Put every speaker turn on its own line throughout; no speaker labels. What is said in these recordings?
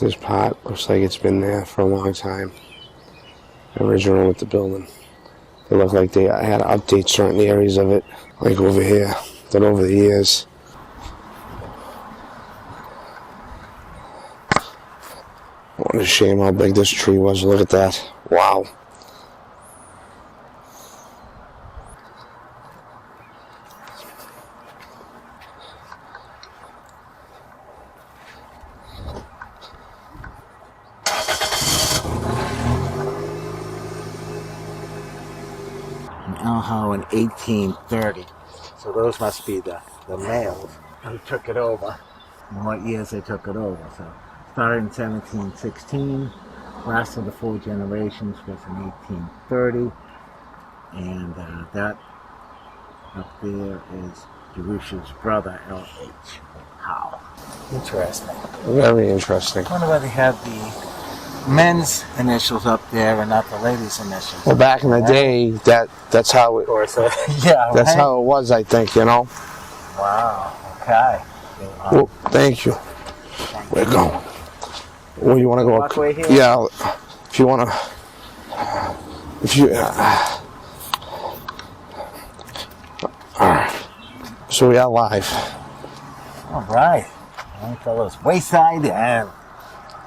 This part looks like it's been there for a long time. Original with the building. They look like they had to update certain areas of it, like over here, that over the years. What a shame how big this tree was. Look at that. Wow.
Howe in 1830. So those must be the males who took it over. And what years they took it over. So started in 1716. Last of the 4 generations was in 1830. And that up there is Jerusha's brother, L.H. Howe. Interesting.
Very interesting.
I wonder why they have the men's initials up there and not the ladies' initials.
Well, back in the day, that's how it.
Of course, yeah.
That's
right?
how it was, I think. You know.
Wow. Okay.
Well, thank you. We're going. Well, you want to go?
Walkway here?
Yeah. If you want to. If you. All right. So we are live.
All right. All right, fellas. Wayside and.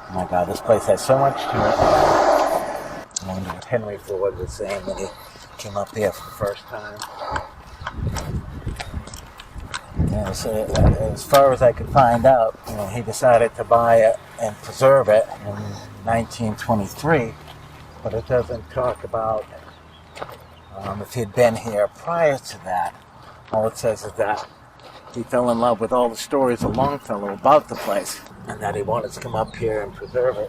Oh my God, this place has so much to it. I wonder what Henry Ford was saying when he came up there for the first time. Yeah, so as far as I could find out, he decided to buy it and preserve it in 1923, but it doesn't talk about if he'd been here prior to that. All it says is that he fell in love with all the stories of Longfellow about the place, and that he wanted to come up here and preserve it.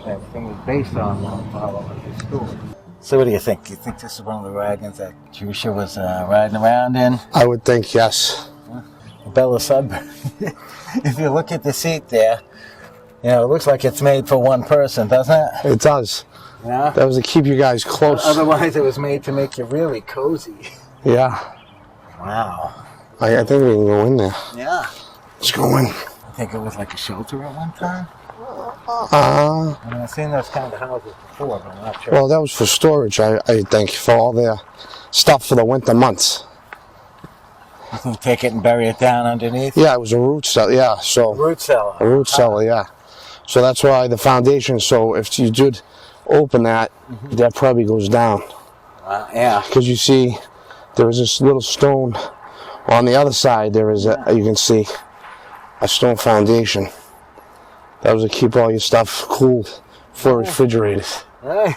Everything was based on Longfellow and his story. So what do you think? You think this is one of the wagons that Jerusha was riding around in?
I would think yes.
Bella Sudbury. If you look at the seat there, it looks like it's made for one person, doesn't it?
It does.
Yeah.
That was to keep you guys close.
Otherwise, it was made to make you really cozy.
Yeah.
Wow.
I think we can go in there.
Yeah.
Let's go in.
I think it was like a shelter at one time. I've seen those kind of houses before, but I'm not sure.
Well, that was for storage, I think, for all their stuff for the winter months.
You can take it and bury it down underneath?
Yeah, it was a root cellar, yeah. So
Root cellar.
A root cellar, yeah. So that's why the foundation, so if you did open that, that probably goes down.
Yeah.
Because you see, there is this little stone on the other side, there is you can see a stone foundation. That was to keep all your stuff cool for refrigerators.
Right.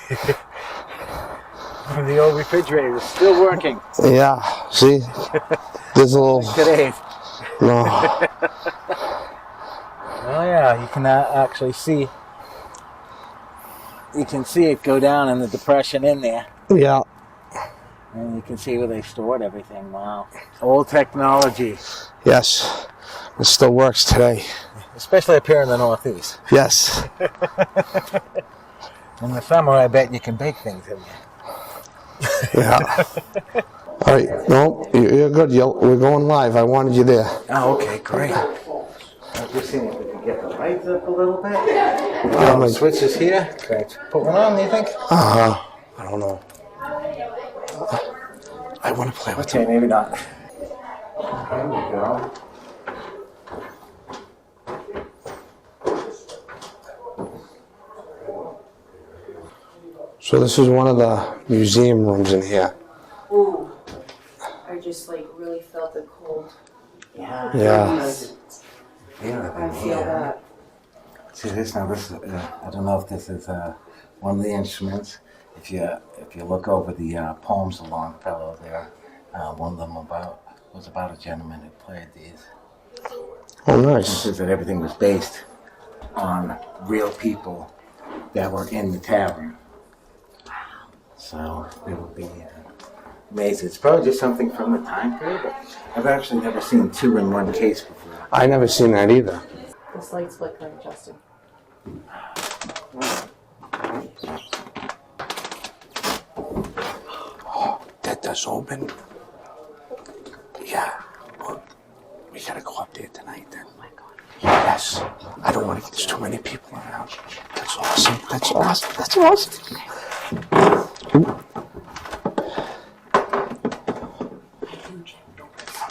The old refrigerator is still working.
Yeah, see? There's a little...
Today.
No.
Oh yeah, you can actually see. You can see it go down in the depression in there.
Yeah.
And you can see where they stored everything. Wow. Old technology.
Yes. It still works today.
Especially up here in the Northeast.
Yes.
In the summer, I bet you can bake things in there.
Yeah. All right. No, you're good. We're going live. I wanted you there.
Oh, okay, great. I'm just seeing if we can get the lights up a little bit. Switches here. Okay. Put one on, do you think?
I don't know. I want to play with
Okay, maybe not. There we go.
So this is one of the museum rooms in here.
Ooh, I just really felt the cold.
Yeah.
Yeah.
I feel that.
See this now? This I don't know if this is one of the instruments. If you look over the poems of Longfellow there, one of them was about a gentleman who played these.
Oh,
It
nice.
says that everything was based on real people that were in the tavern. So it would be amazing. It's probably just something from the time period, but I've actually never seen 2 in one case before.
I never seen that either.
This light's flickering, Justin.
That does open. Yeah. Well, we gotta go up there tonight then.
Oh my God.
Yes. I don't want to get too many people around. That's awesome. That's awesome. That's awesome.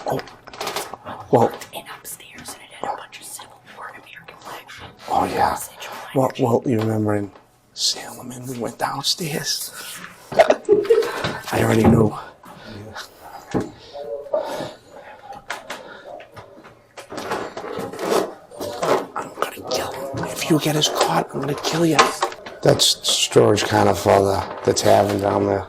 Oh. Well.
And upstairs, and it had a bunch of Civil War and American flag.
Oh yeah. Well, you remember in Salem, and we went downstairs. I already knew. I'm gonna kill him. If you get us caught, I'm gonna kill you. That's storage kind of for the tavern down there.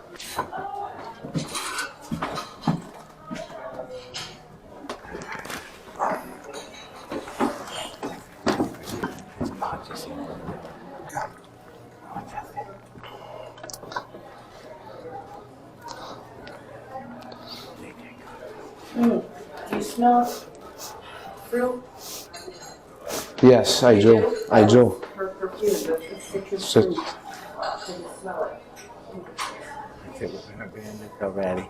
Do you smell fruit?
Yes, I do. I do.
Her perfume, the citrus
So-
fruit. Can you smell it?
I think we're gonna be in it already.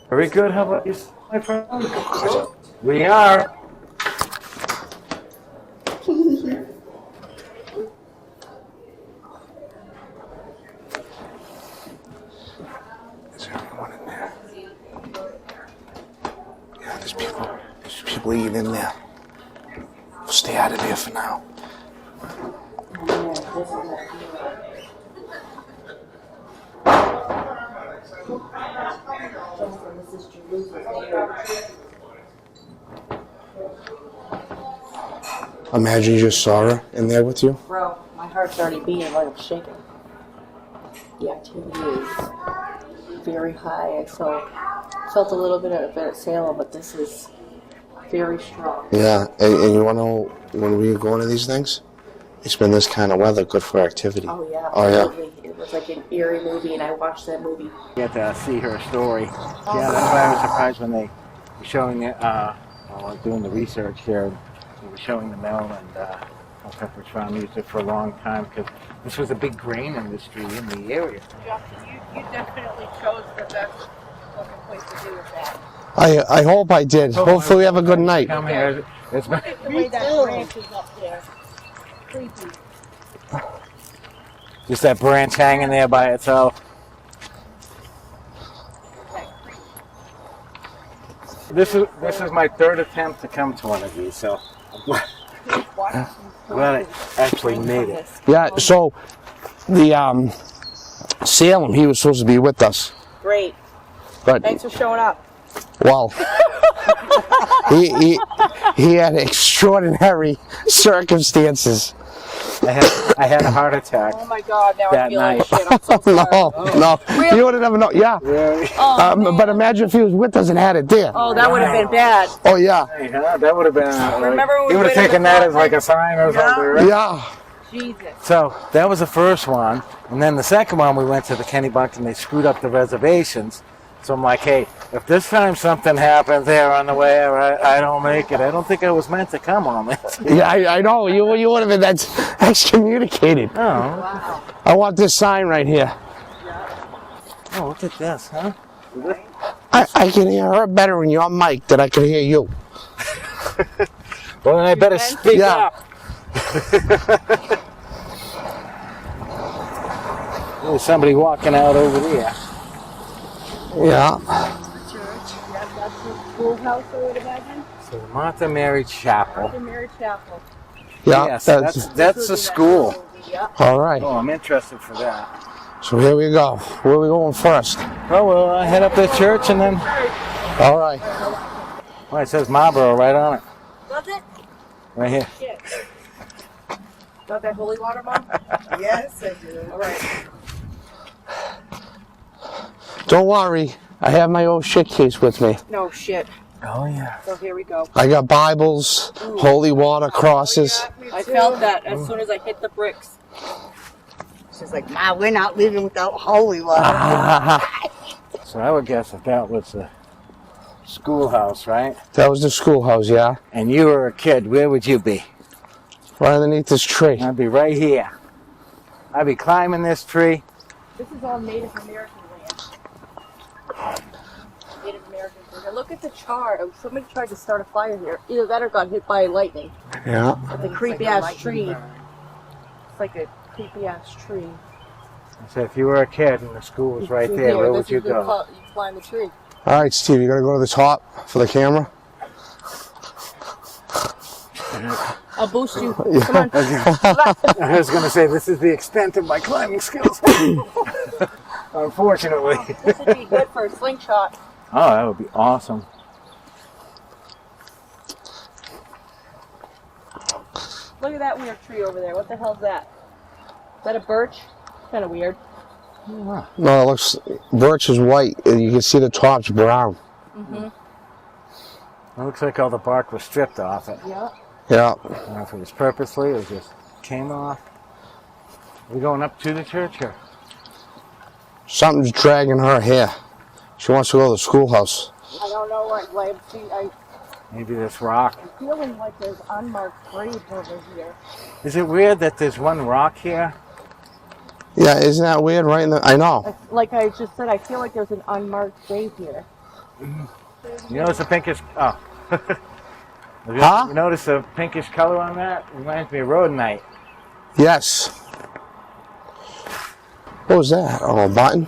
Very good. How about you, my friend? We are.
Is there anyone in there? Yeah, there's people eating in there. We'll stay out of there for now.
This is Jerusha.
Imagine you just saw her in there with you.
Bro, my heart's already beating like I'm shaking. The activity is very high. I felt a little bit of it at Salem, but this is very strong.
Yeah, and you want to know when we go into these things? It's been this kind of weather, good for activity.
Oh yeah,
Oh, yeah.
absolutely. It was like an eerie movie, and I watched that movie.
Get to see her story. Yeah, that's why I was surprised when they were showing it. While I was doing the research here, they were showing the mill and how Pepperidge Farm used it for a long time because this was a big grain industry in the area.
Justin, you definitely chose the best fucking place to do with that.
I hope I did. Hopefully we have a good night.
Come here. It's
Look at the way that branch is up there. Creepy.
just that branch hanging there by itself. This is my third attempt to come to one of these, so I'm glad I actually made it.
Yeah, so the Salem, he was supposed to be with us,
Great.
but
Thanks for showing up.
well, he had extraordinary circumstances.
I had a heart attack.
Oh my god, now I
That
feel like
night.
shit. I'm so sorry.
No, you would have never known. Yeah,
Oh, man.
but imagine if he was with us and had it there.
Oh, that would have been bad.
Oh yeah,
Hey, huh? That would have been.
Remember when we
you would have
went in
taken
the
that as
front?
like a sign or
Yeah.
something, right?
yeah.
Jesus.
So that was the first one, and then the second one we went to the Kennebunk and they screwed up the reservations. So I'm like, hey, if this time something happens there on the way, or I don't make it, I don't think I was meant to come on this.
Yeah, I know. You would have been excommunicated.
Oh,
Wow.
I want this sign right here.
oh, look at this, huh?
I can hear her better in your mic than I can hear you.
Well, then I better speak
Yeah.
up. There's somebody walking out over there.
Yeah.
Church. Yeah, that's the schoolhouse, I would imagine.
So Martha Mary Chapel.
The Mary Chapel.
Yeah.
Yes,
that's
that's the school.
Yep.
all right.
Oh, I'm interested for that.
So here we go. Where are we going first?
Oh, well, I head up to church and then.
All right.
Well, it says Marlboro right on it.
Does it?
Right here.
Shit. Got that holy water, Mom? Yes, I do. All right.
Don't worry. I have my old shit case with me.
No shit.
Oh, yeah.
So here we go.
I got Bibles, holy water, crosses.
I felt that as soon as I hit the bricks.
She's like, Ma, we're not leaving without holy water.
So I would guess that was the schoolhouse, right?
That was the schoolhouse, yeah?
And you were a kid, where would you be?
Right underneath this tree.
I'd be right here. I'd be climbing this tree.
This is all Native American land.
Native Americans were here. Look at the chart. Somebody tried to start a fire here. Either that or got hit by lightning.
Yeah.
The creepy ass tree. It's like a creepy ass tree.
So if you were a kid and the school was right there, where would you go?
You climb the tree.
All right, Steve, you gotta go to the top for the camera.
I'll boost you.
Yeah.
Come on.
I was going to say, this is the extent of my climbing skills. Unfortunately.
This would be good for a slingshot.
Oh, that would be awesome.
Look at that weird tree over there. What the hell's that? Is that a birch? Kind of weird.
No, it looks, birch is white, and you can see the top's brown.
Mm-hmm.
It looks like all the bark was stripped off it.
Yeah.
Yeah.
I don't know if it was purposely or just came off. Are we going up to the church here?
Something's dragging her hair. She wants to go to the schoolhouse.
I don't know what. I'm
Maybe this rock.
feeling like there's unmarked graves over here.
Is it weird that there's one rock here?
Yeah, isn't that weird? Right in the, I know.
Like I just said, I feel like there's an unmarked grave here.
You notice the pinkish... Oh.
Huh?
You notice the pinkish color on that? Reminds me of rhodonite.
Yes. What was that? Oh, a button?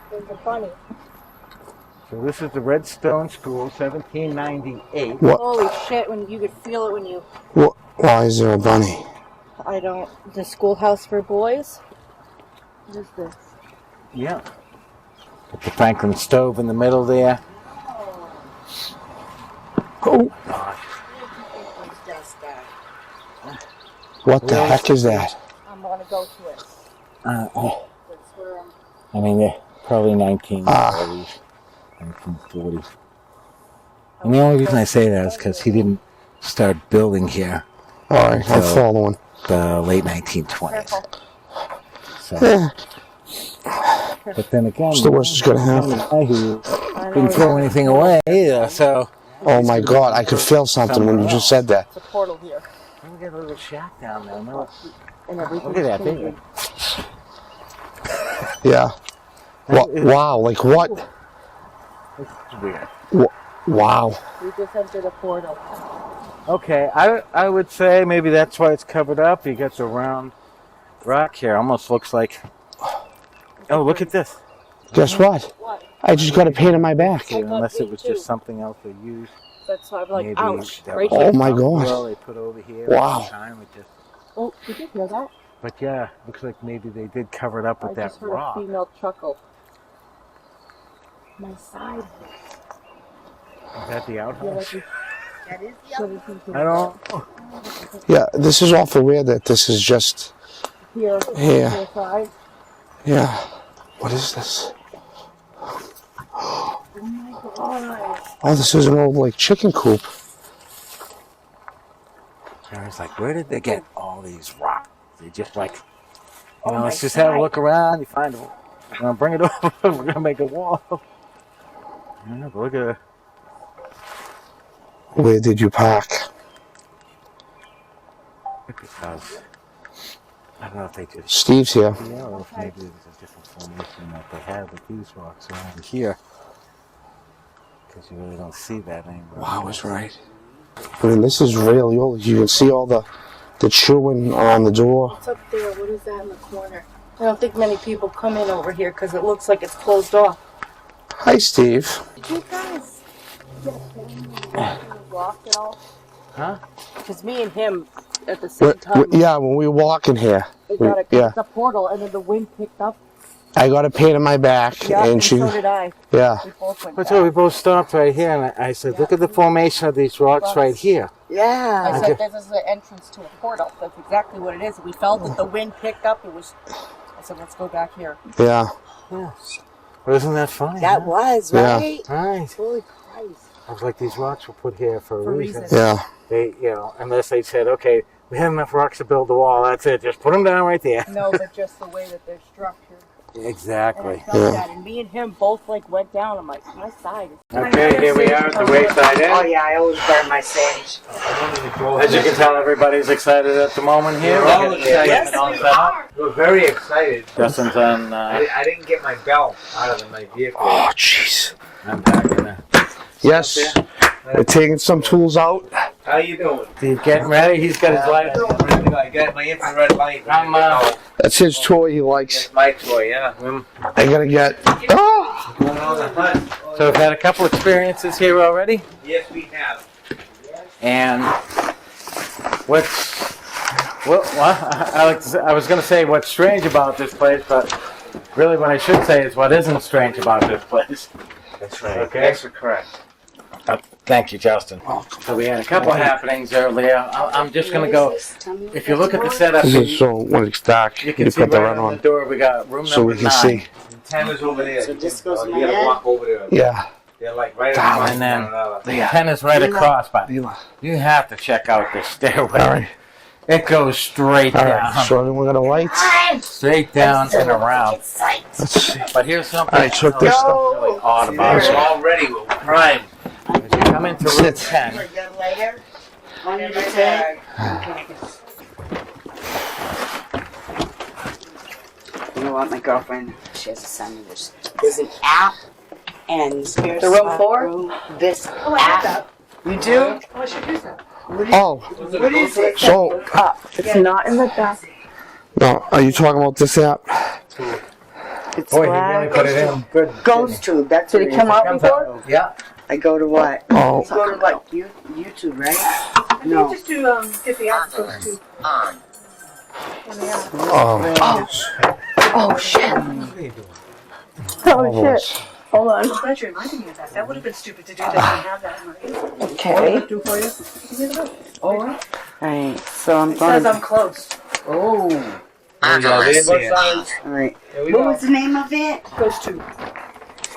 There's a bunny.
So this is the Redstone School, 1798.
What?
Holy shit! When you could feel it when you.
What? Why is there a bunny?
I don't. The schoolhouse for boys. What is this?
Yeah. Put the Franklin stove in the middle there.
Oh. What the heck is that?
I'm gonna go to it.
Oh.
That's where I'm.
I mean, they're probably 1940s, 1940s. And the only reason I say that is because he didn't start building here
All right, I'm following.
the late 1920s.
Careful.
So, but then again,
What's the worst that's gonna happen?
He didn't throw anything away either, so.
Oh my God, I could feel something when you just said that.
It's a portal here.
Let me get a little shack down there. No,
And everything's
look at that
changing.
thing.
Yeah. Wow, like what?
It's weird.
Wow.
We just entered a portal.
Okay, I would say maybe that's why it's covered up. You got the round rock here. Almost looks like. Oh, look at this.
Guess what?
What?
I just got a pain in my back.
Okay, unless it was just something else they used.
That's why I'm like,
Maybe
ouch.
that
Right
was
here.
Oh my
well,
God.
they put over here.
Wow.
At the time, it just,
Oh, did you hear that?
but yeah, looks like maybe they did cover it up with
I
that
just heard
rock.
a female chuckle. My side.
Is that the
Yeah,
outhouse?
That is the
so this is
I don't know.
Yeah, this is awful weird that this is just
here.
here.
Here side.
Yeah. What is this?
Oh my god.
Oh, this is an old like chicken coop.
I was like, where did they get all these rocks? They just like, you know,
my
let's just have a
side.
look around. You find them. We're gonna bring it over. We're gonna make a wall. Yeah, but look at it.
Where did you park?
Because I don't know if they just.
Steve's here.
Yeah, or if maybe it was a different formation that they had with these rocks around here. Because you really don't see that anymore.
Wow, is right. I mean, this is really old. You can see all the chewing on the door.
What's up there? What is that in the corner? I don't think many people come in over here because it looks like it's closed off.
Hi, Steve.
Did you guys get down and walk at all?
Huh?
Because me and him at the same time.
Yeah, when we were walking here.
It got
Yeah,
the portal and then the wind picked up.
I got a pain in my back,
Yeah,
and
and
she.
so did I.
Yeah.
We both went
That's
back.
why we both stopped right here, and I said, look at the formation of these rocks right here.
Yeah.
I said, this is the entrance to a portal. That's exactly what it is. We felt that the wind picked up. It was. I said, let's go back here.
Yeah.
Yeah. Wasn't that funny?
That
huh?
was,
Yeah.
right?
Right.
Holy Christ.
I was like, these rocks were put here for a
For
reason.
reasons.
Yeah.
They, you know, unless they said, okay, we have enough rocks to build the wall. That's it. Just put them down right there.
No, but just the way that they're structured.
Exactly.
I felt that, and me and him both like went down. I'm like, my side is.
Okay, here we are at the Wayside
Oh
Inn.
yeah, I always burn my sage.
As you can tell, everybody's excited at the moment here.
We're all
We're getting
excited.
everything all set up.
We're very excited.
Justin's on
I didn't get my belt out of my vehicle.
Oh, jeez.
unpacking it.
Yes. We're taking some tools out.
How you doing?
He's getting ready. He's got his light.
I got my infrared light.
I'm,
That's his toy he likes.
It's my toy, yeah.
I gotta get. Oh!
Going on the hunt.
So we've had a couple experiences here already.
Yes, we have.
And I was going to say what's strange about this place, but really what I should say is what isn't strange about this place.
That's right.
Okay.
That's correct.
Thank you, Justin. So we had a couple happenings earlier. I'm just going to go. If you look at the setup,
This is so when it's dark,
you
you
can see
put the
right
red
on the
on
door we got room
so
number
we can
9.
see.
10 is over there.
So this goes
You
my
gotta
head?
walk over there.
Yeah.
They're like right
Down.
on
And then
another.
the 10 is right across, but
All
you have to check out this stairway.
right.
It goes straight
All
down.
right. So then we're gonna light.
Straight down and around.
Let's see.
But here's something
I took this stuff.
really odd about
We're
it.
all ready. We're primed.
As you come into room
Sit.
10,
Later. On your tag. You know what, my girlfriend, she has a son. There's an app, and
The room 4?
this app. You do?
Oh,
What is it?
so
It's not in the back.
no, are you talking about this app?
It's
boy, he really put it in good.
Ghost Tube. That's
Did
what
it
it
come
is.
out before?
Yeah.
I go to what?
Oh,
I go to like YouTube, right? No.
Just to get the app goes to.
oh,
Oh shit!
oh shit!
Hold on.
I'm glad you reminded me of that. That would have been stupid to do that and have that in my
Okay.
do for you.
Alright, so I'm
It says
going
I'm close.
Oh. Alright.
There we
What
go.
was the name of it?
Goes to.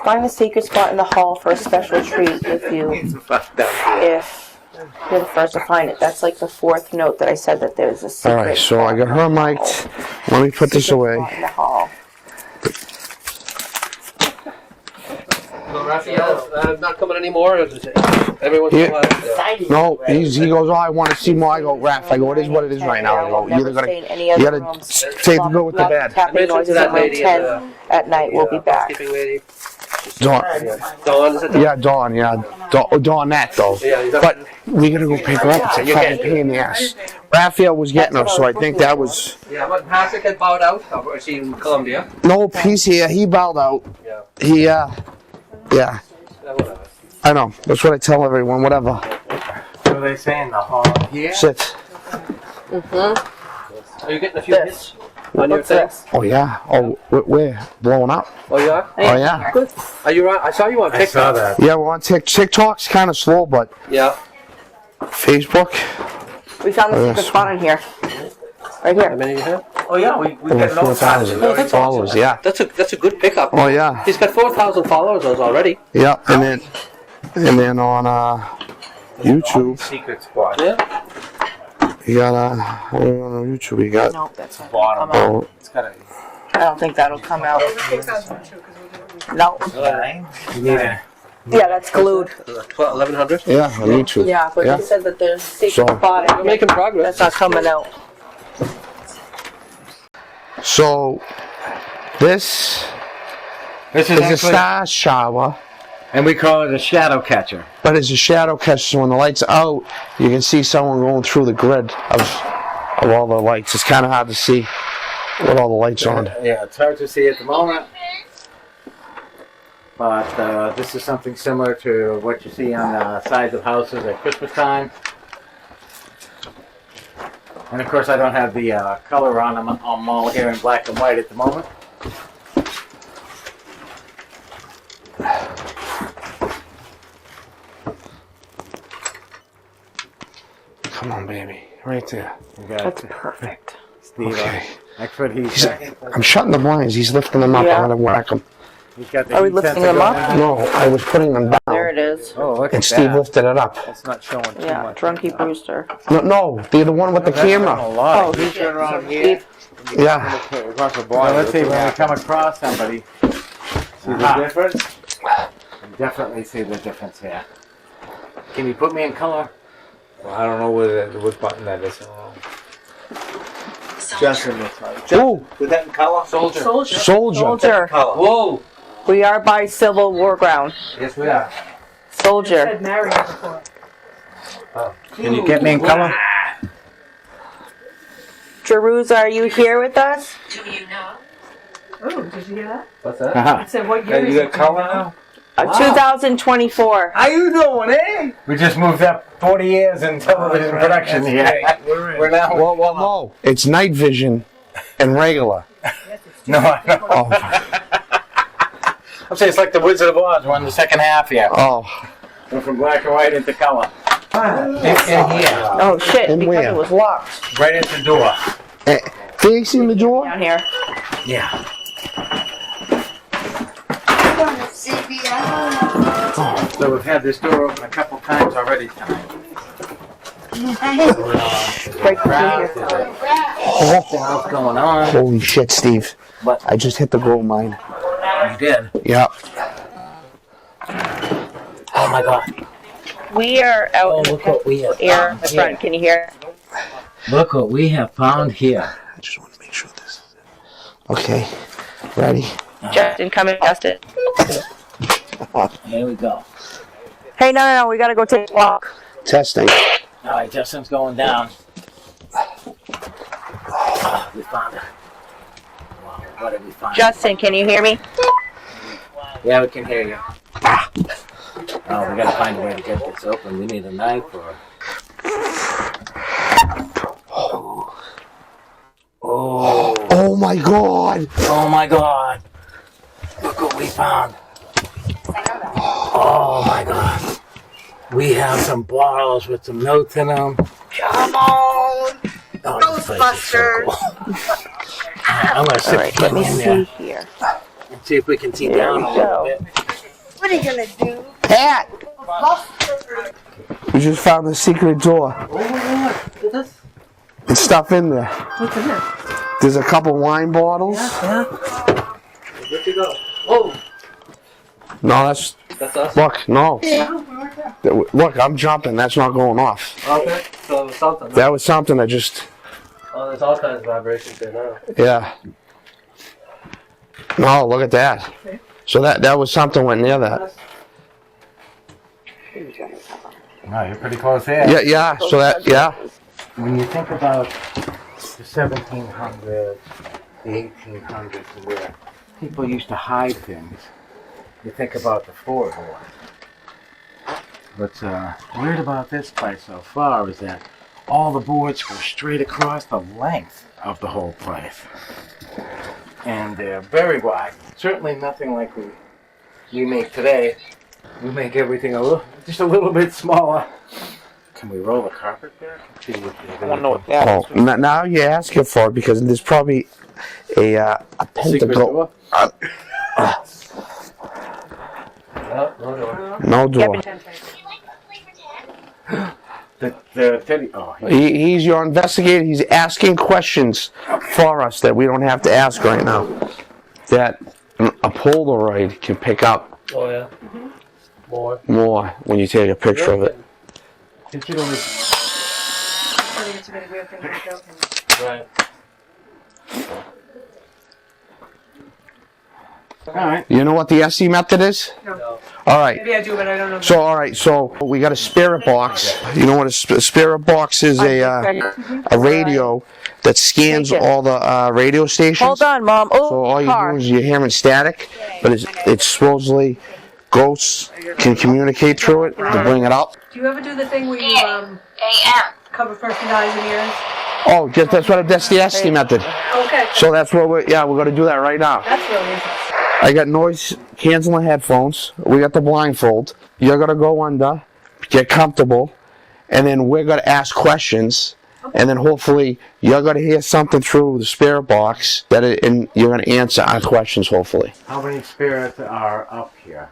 Find a secret spot in the hall for a special treat if you're the first to find it. That's like the 4th note that I said that there's a secret.
All right, so I got her mic'd. Let me put this
secret
away.
spot in the hall.
So Raphael's not coming anymore? Or is it everyone's
Yeah.
Excited.
No, he goes, oh, I want to see more. I go, Raph. I go, it is what it is right now. I go, you either
Never
gotta,
stay in any
you
other
gotta
rooms.
take the go with the
Lots of
bed.
tapping
mentioned to
noises
that
at room
lady
10 at night. We'll be back.
housekeeping lady.
Dawn,
Dawn, is it Dawn?
yeah, Dawn, yeah, Dawnette though.
Yeah, is that-
But we gotta go pick her up. It's a fucking pain in the ass. Raphael was getting her, so I think that was
Yeah, but Patrick had bowed out. Or is she in Colombia?
no peace here. He bowed out.
Yeah.
He, yeah,
Yeah, whatever.
I know. That's what I tell everyone. Whatever.
So they say in the hall here.
Sit.
Are you getting a few hits on your
What's
thing?
this?
Oh yeah. Oh, we're blowing up.
Oh, you are?
Oh yeah.
Are you on? I saw you on TikTok.
I saw that.
Yeah, we're on TikTok's kind of slow, but
Yeah.
Facebook.
We found the secret
Yes.
spot in here. Right
How
here.
many you have?
Oh yeah, we
Over
got no
4,000 followers. Yeah.
That's a good pickup.
Oh yeah.
He's got 4,000 followers already.
Yeah. And then on YouTube,
secret spot.
Yeah.
you got on YouTube you got
Nope, that's not
Bottom.
gonna come out.
oh
It's got a
I don't think that'll come out. No.
You need a.
Yeah, that's glued.
1,100.
yeah on YouTube.
Yeah, but
Yeah.
you said that there's a secret
So-
spot in
We're
here.
making progress.
That's not coming out.
So this
This
is a
actually,
star shower,
and we call it a shadow catcher.
but it's a shadow catcher. So when the lights are out, you can see someone going through the grid of all the lights. It's kind of hard to see with all the lights on.
Yeah, it's hard to see at the moment. But this is something similar to what you see on the sides of houses at Christmas time. And of course I don't have the color on them. I'm all here in black and white at the moment.
Come on, baby, right there.
We got
That's perfect.
Steve.
Okay.
That's what
I'm shutting the blinds. He's lifting them up.
Yeah.
I'm gonna whack them.
he's got the
Are we
heat
lifting
sensor
them up?
going in.
No, I was putting them
There
down,
it is.
Oh, look
and
at
Steve
that.
lifted it up.
That's not showing too
Yeah,
much.
Drunky Brewster.
No, they're the one with the
That's showing
camera.
a lot.
Oh,
Turn around here.
Steve.
Yeah.
Across the
So
body.
let's see when we come across somebody. See the difference? You definitely see the difference here. Can you put me in color?
Well, I don't know what button that is. Justin looks like.
Ooh,
Put that in color.
Soldier.
soldier.
Soldier.
Color.
Whoa.
We are by Civil War ground.
Yes, we are.
Soldier.
Said Marion before.
Can you get me in color?
Jerusha, are you here with us?
Oh, did you hear that?
What's that?
I said, what year
Hey,
is
you
it?
got color now?
2024.
How you doing, eh?
We just moved up 40 years in television production here. We're now.
Well, no. It's night vision and regular.
No, I know.
Oh,
I'm saying it's like the Wizard of Oz. We're in the second half here.
oh.
We're from black and white into color. In here.
Oh shit,
And
because
where?
it was locked
Right at the door.
Facing the door?
down here.
Yeah. So we've had this door open a couple times already tonight.
Right through here.
What's going on?
Holy shit, Steve.
What?
I just hit the gold mine.
You did.
Yeah.
Oh my God.
We are out in
Look what we have
the air in
found
the
here.
front. Can you hear?
Look what we have found here.
I just want to make sure this is it. Okay. Ready?
Justin, come and test it.
Here we go.
Hey, no, we gotta go take a walk.
Testing.
All right, Justin's going down. Oh, we found it. Wow, what did we find?
Justin, can you hear me?
Yeah, we can hear you. Oh, we gotta find a way to get this open. We need a knife or. Oh.
Oh my god.
Oh my God. Look what we found. Oh my God. We have some bottles with some notes in them.
Come on!
Oh, this place is so cool. I'm gonna sit
Alright, let me
in
see
there
here.
and see if we can see
There
down
we
a little
go.
bit.
What are you gonna do?
Pat! We just found the secret door. There's stuff in there.
What's in there?
There's a couple wine bottles.
Good to go. Oh,
No, that's.
that's us.
Look, no. Look, I'm jumping. That's not going off.
Okay, so it's something.
That was something I just.
Oh, there's all kinds of vibrations there now.
Yeah. No, look at that. So that was something went near that.
Oh, you're pretty close here.
Yeah, yeah. So that, yeah.
When you think about the 1700s, the 1800s, where people used to hide things, you think about the floorboard. What's weird about this place so far is that all the boards go straight across the length of the whole place. And they're very wide. Certainly nothing like we make today. We make everything just a little bit smaller. Can we roll the carpet back?
I wanna know what that is.
Oh, now you're asking for it because there's probably a
Secret
pentacle.
door?
No, no door.
No door.
The teddy. Oh, he,
He's your investigator. He's asking questions for us that we don't have to ask right now. That a Polaroid can pick up
Oh, yeah. More.
more when you take a picture of it.
digital is.
I think it's a really weird thing to joke.
Right.
All right.
You know what the SE method is?
No.
All right.
Maybe I do, but I don't know.
So, all right. So we got a spirit box. You know what a spirit box is? A radio that scans all the radio stations.
Hold on, Mom. Oh,
So all you
car.
do is you're hearing static, but it's supposedly ghosts can communicate through it to bring it up.
Do you ever do the thing where you cover person's eyes and ears?
Oh, that's the SE method.
Okay,
So that's what we're going to do that right now.
that's really interesting.
I got noise canceling headphones. We got the blindfold. You're going to go under, get comfortable, and then we're going to ask questions. And then hopefully you're going to hear something through the spirit box and you're going to answer our questions, hopefully.
How many spirits are up here?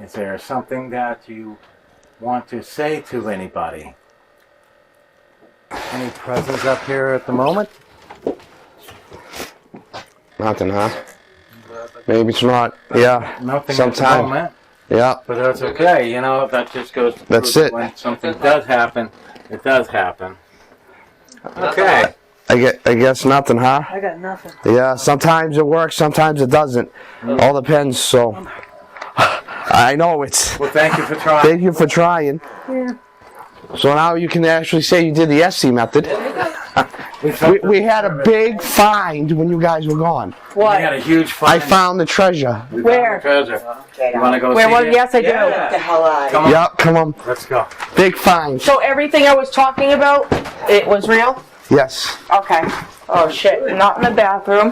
Is there something that you want to say to anybody? Any presents up here at the moment?
Nothing, huh? Maybe it's not. Yeah.
Nothing
Sometime.
at the moment.
Yeah.
But that's okay, you know, that just goes to
That's
prove
it.
When something does happen, it does happen. Okay.
I guess nothing, huh?
I got nothing.
Yeah. Sometimes it works. Sometimes it doesn't. All depends. So. I know it's.
Well, thank you for trying.
Thank you for trying.
Yeah.
So now you can actually say you did the SC method. We had a big find when you guys were gone.
We had a huge
I
find.
found the treasure.
Where?
Treasure. You want to go
Where?
see
Well,
it?
yes, I do.
Get the hell out.
Come on.
Yep, come on.
Let's go.
Big find.
So everything I was talking about, it was real?
Yes.
Okay. Oh shit, not in the bathroom.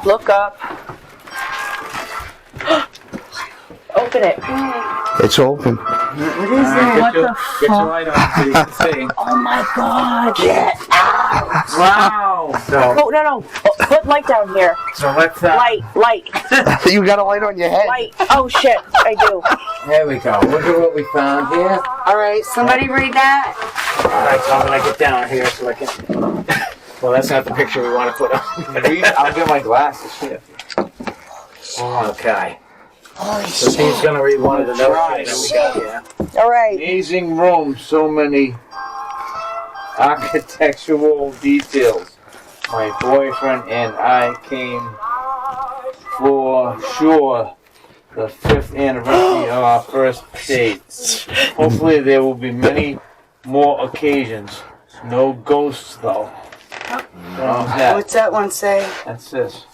Look up. Open it.
It's open.
What is that? Get your light on so you can see.
Oh my god.
Wow. So,
Oh, no. Oh, put light down here.
let's,
Light.
You got a light on your head.
Light. Oh shit, I do.
there we go. Look at what we found here.
All right, somebody read that.
All right, so I'm going to get down here so I can... Well, that's not the picture we want to put on.
I'll get my glasses here.
Okay. So he's going to read one of the notes that we got here.
All right.
Amazing room, so many architectural details. My boyfriend and I came for sure the 5th anniversary of our first date. Hopefully there will be many more occasions. No ghosts though.
What's that one say?
That's this.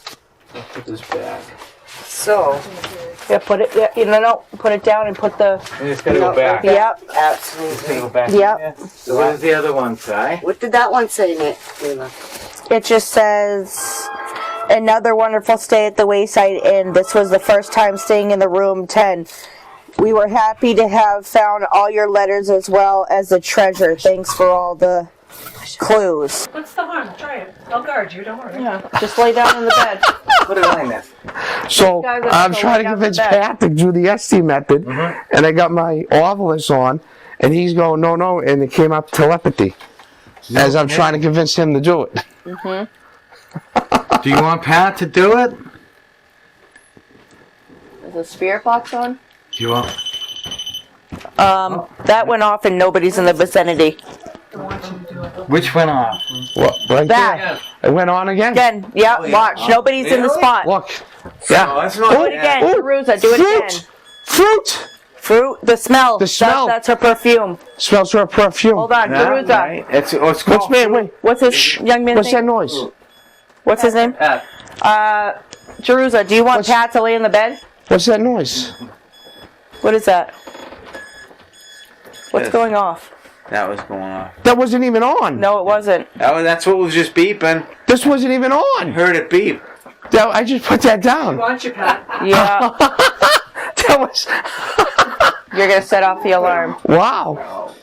Let's put this back.
So,
Yeah, put it. Yeah, no. Put it down and put the.
And it's gotta go back.
Yep.
It's
absolutely.
gotta go back.
Yep.
So what does the other one say?
What did that one say, Nick? Leila?
It just says, another wonderful stay at the Wayside Inn. This was the first time staying in the room 10. We were happy to have found all your letters as well as the treasure. Thanks for all the clues.
What's the harm? Try it. I'll guard you, don't worry.
Yeah, just lay down in the bed.
Put it on this.
So
Guys, I'm
I'm
gonna
trying
lay
to
down
convince
in bed.
Pat to do the ST method, and I got my Ovilus on, and he's going, no, and it came up telepathy. As I'm trying to convince him to do it.
Do you want Pat to do it?
Is the spirit box on?
Do you want...
That went off and nobody's in the vicinity.
Which went off?
What? Right
That.
there. It went on again.
Again, yeah, watch. Nobody's in the spot.
Look.
Oh,
Yeah.
that's not
Do it again.
Oh,
Jerusha, do it
fruit.
again.
Fruit.
Fruit, the smell.
The smell.
That's her perfume.
Smells her perfume.
Hold on,
That,
Jerusha.
right? It's
What's
called...
wait?
What's his young man's
What's that
name?
noise?
What's his name?
Pat.
Jerusha, do you want
What's-
Pat to lay in the bed?
What's that noise?
What is that? What's
Yes.
going off?
That was going off.
That wasn't even on.
No, it wasn't.
That's what was just beeping.
This wasn't even on.
Heard it beep.
I just put that down.
Want you, Pat?
Yeah,
That was.
you're gonna set off the alarm.
Wow.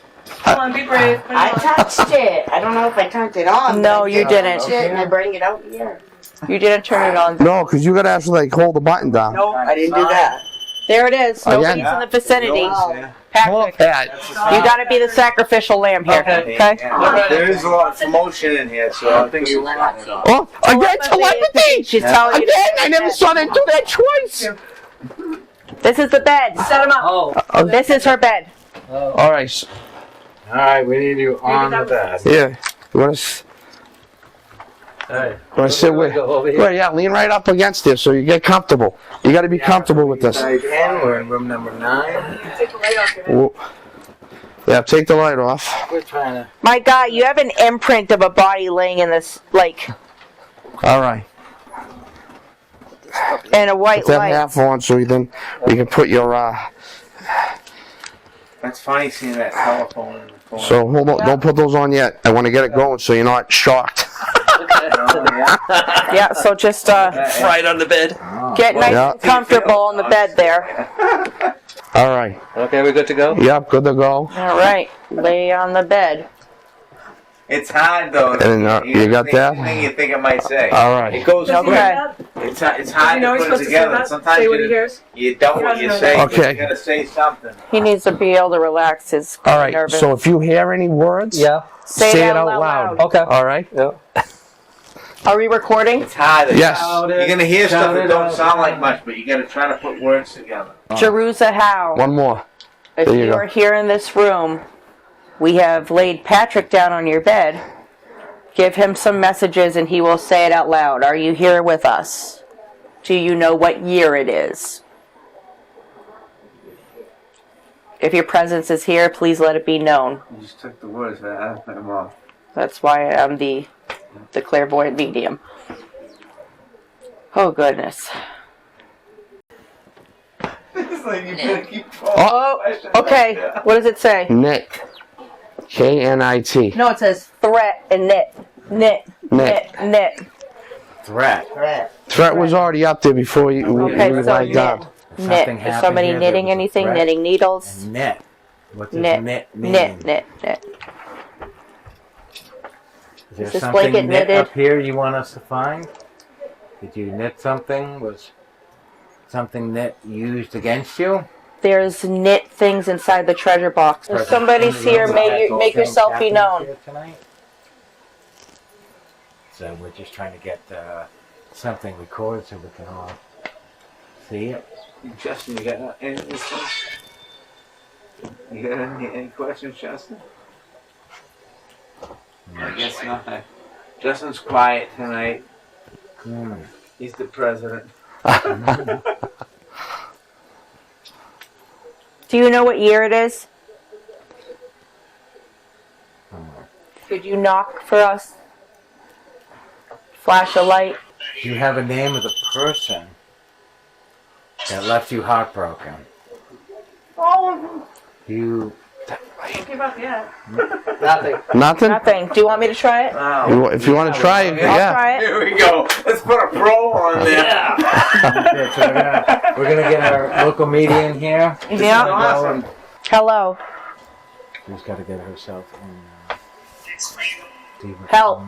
Come on, be brave. Put it
I
on.
touched it. I don't know if I turned it on.
No,
but I
you
did
didn't.
touch it and I bring it out here.
You didn't turn it on.
No, because you gotta actually like hold the button down.
No, I didn't do that.
There it is. Nobody's
Again.
in the vicinity.
Wow.
Patrick, you gotta be the sacrificial lamb here.
Okay.
Okay.
There is a lot of commotion in here, so I think you want to.
Oh, again, telepathy!
She's telling you. to
Again,
set
I
the
never
bed.
saw them do that twice.
This is the bed.
Set him up.
This is her bed.
All right.
All right, we need you on the bed.
Yeah. You want to?
Hey.
Want to sit with?
Go over here.
Well, yeah, lean right up against it so you get comfortable. You got to be comfortable with this.
And we're in room number 9.
Take the light off your head.
Whoa. Yeah, take the light off.
We're trying to...
My God, you have an imprint of a body laying in this, like,
All right.
in a white
Put that
light.
half on so then we can put your.
That's funny seeing that telephone in the corner.
So hold on, don't put those on yet. I want to get it going so you're not shocked.
Yeah, so just
Right on the bed.
get nice
Yeah.
and comfortable on the bed there.
All right.
Okay, we're good to go?
Yep, good to go.
All right, lay on the bed.
It's hard though.
And, you got that?
Anything you think it might say.
All right.
It goes
Does he
quick.
hear that?
It's
Does
hard
he know
to
he's
put it
supposed to say
together.
that?
Sometimes
Say what he hears?
you don't
He
what
doesn't
you
know
say,
that.
but
Okay.
you gotta say something.
He needs to be able to relax his
All right.
nervous.
So if you hear any words,
Yeah.
say it out loud.
Okay.
All right.
Yeah.
Are we recording?
It's hard.
Yes.
You're gonna hear stuff that don't sound like much, but you gotta try to put words together.
Jerusha Howe.
One more.
If
There you
you
go.
are here in this room, we have laid Patrick down on your bed. Give him some messages and he will say it out loud. Are you here with us? Do you know what year it is? If your presence is here, please let it be known.
You just took the words right out of my mouth.
That's why I'm the clairvoyant medium. Oh, goodness.
It's like you better keep going.
Oh, okay. What does it say?
Nick. K-N-I-T.
No, it says threat and knit. Knit.
Threat.
Threat was already up there before you
Okay, so
lied down.
Knit.
Something
Is
happened
somebody
here that
knitting
was a
anything?
threat.
Knitting needles?
Knit. What does
Knit.
knit mean?
Knit.
Is there
Is this
something
blanket
knit
knitted?
up here you want us to find? Did you knit something? Was something knit used against you?
There's knit things inside the treasure box. If somebody's here, make yourself be known.
Here tonight? So we're just trying to get something recorded so we can all see it.
Justin, you got anything? You got any questions, Justin? I guess not. Justin's quiet tonight. He's the president.
Do you know what year it is? Could you knock for us? Flash a light.
Do you have a name of the person that left you heartbroken?
Oh,
You
don't give up yet.
Nothing.
Nothing?
Nothing. Do you want me to try it?
Wow.
If you want to try it,
I'll
yeah.
try it.
Here we go. Let's put a pro on there.
Okay, so we're gonna get our local media in here.
Yeah.
Awesome.
Hello.
She's got to get herself in.
Help.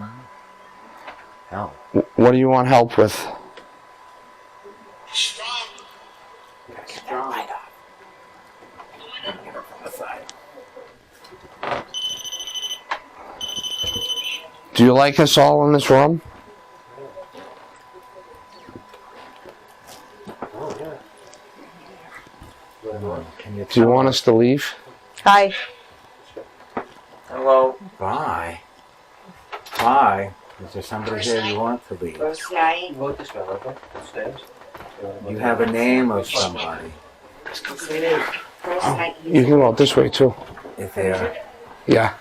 Help.
What do you want help with? Do you like us all in this room?
Can you
Do you want us to leave?
Hi.
Hello.
Bye. Bye. Is there somebody here you want to leave?
First night,
Go this way, okay? Upstairs.
You have a name of somebody.
first night
You can go out this way too.
If there
Yeah.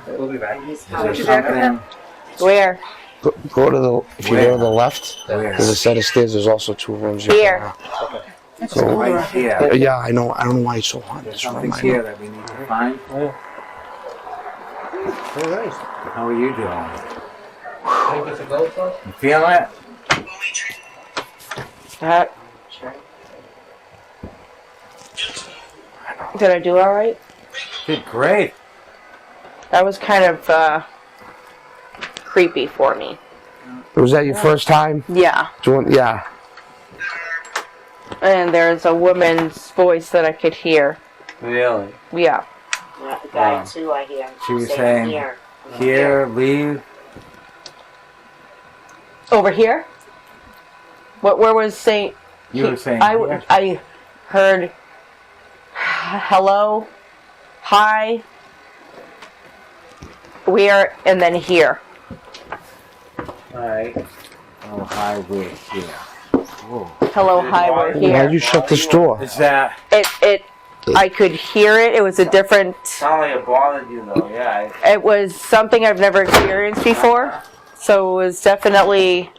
We'll be back.
is there something
Where?
Go to the. If you go to the left,
where?
there's a set of stairs. There's also two rooms. You
Here.
Go.
Right here.
Yeah, I know. I don't know why it's so hot. in
There's
This room.
something
I
here
know.
that we need to find. How are you doing?
Think it's a gold one?
You feeling it?
Did I do all right?
Did great.
That was kind of creepy for me.
Was that your first time
Yeah.
doing? Yeah.
And there's a woman's voice that I could hear.
Really?
Yeah.
Yeah, the guy too, I hear.
She was saying,
here.
here, leave.
Over here? Where was Saint?
You were saying here.
I heard hello, hi, where, and then here.
Alright.
Oh, hi, we're here. Whoa.
Hello, hi, we're
Why'd
here.
you shut this door?
Is that?
I could hear it. It was a different.
Sound like it bothered you though, yeah.
It was something I've never experienced before. So it was definitely.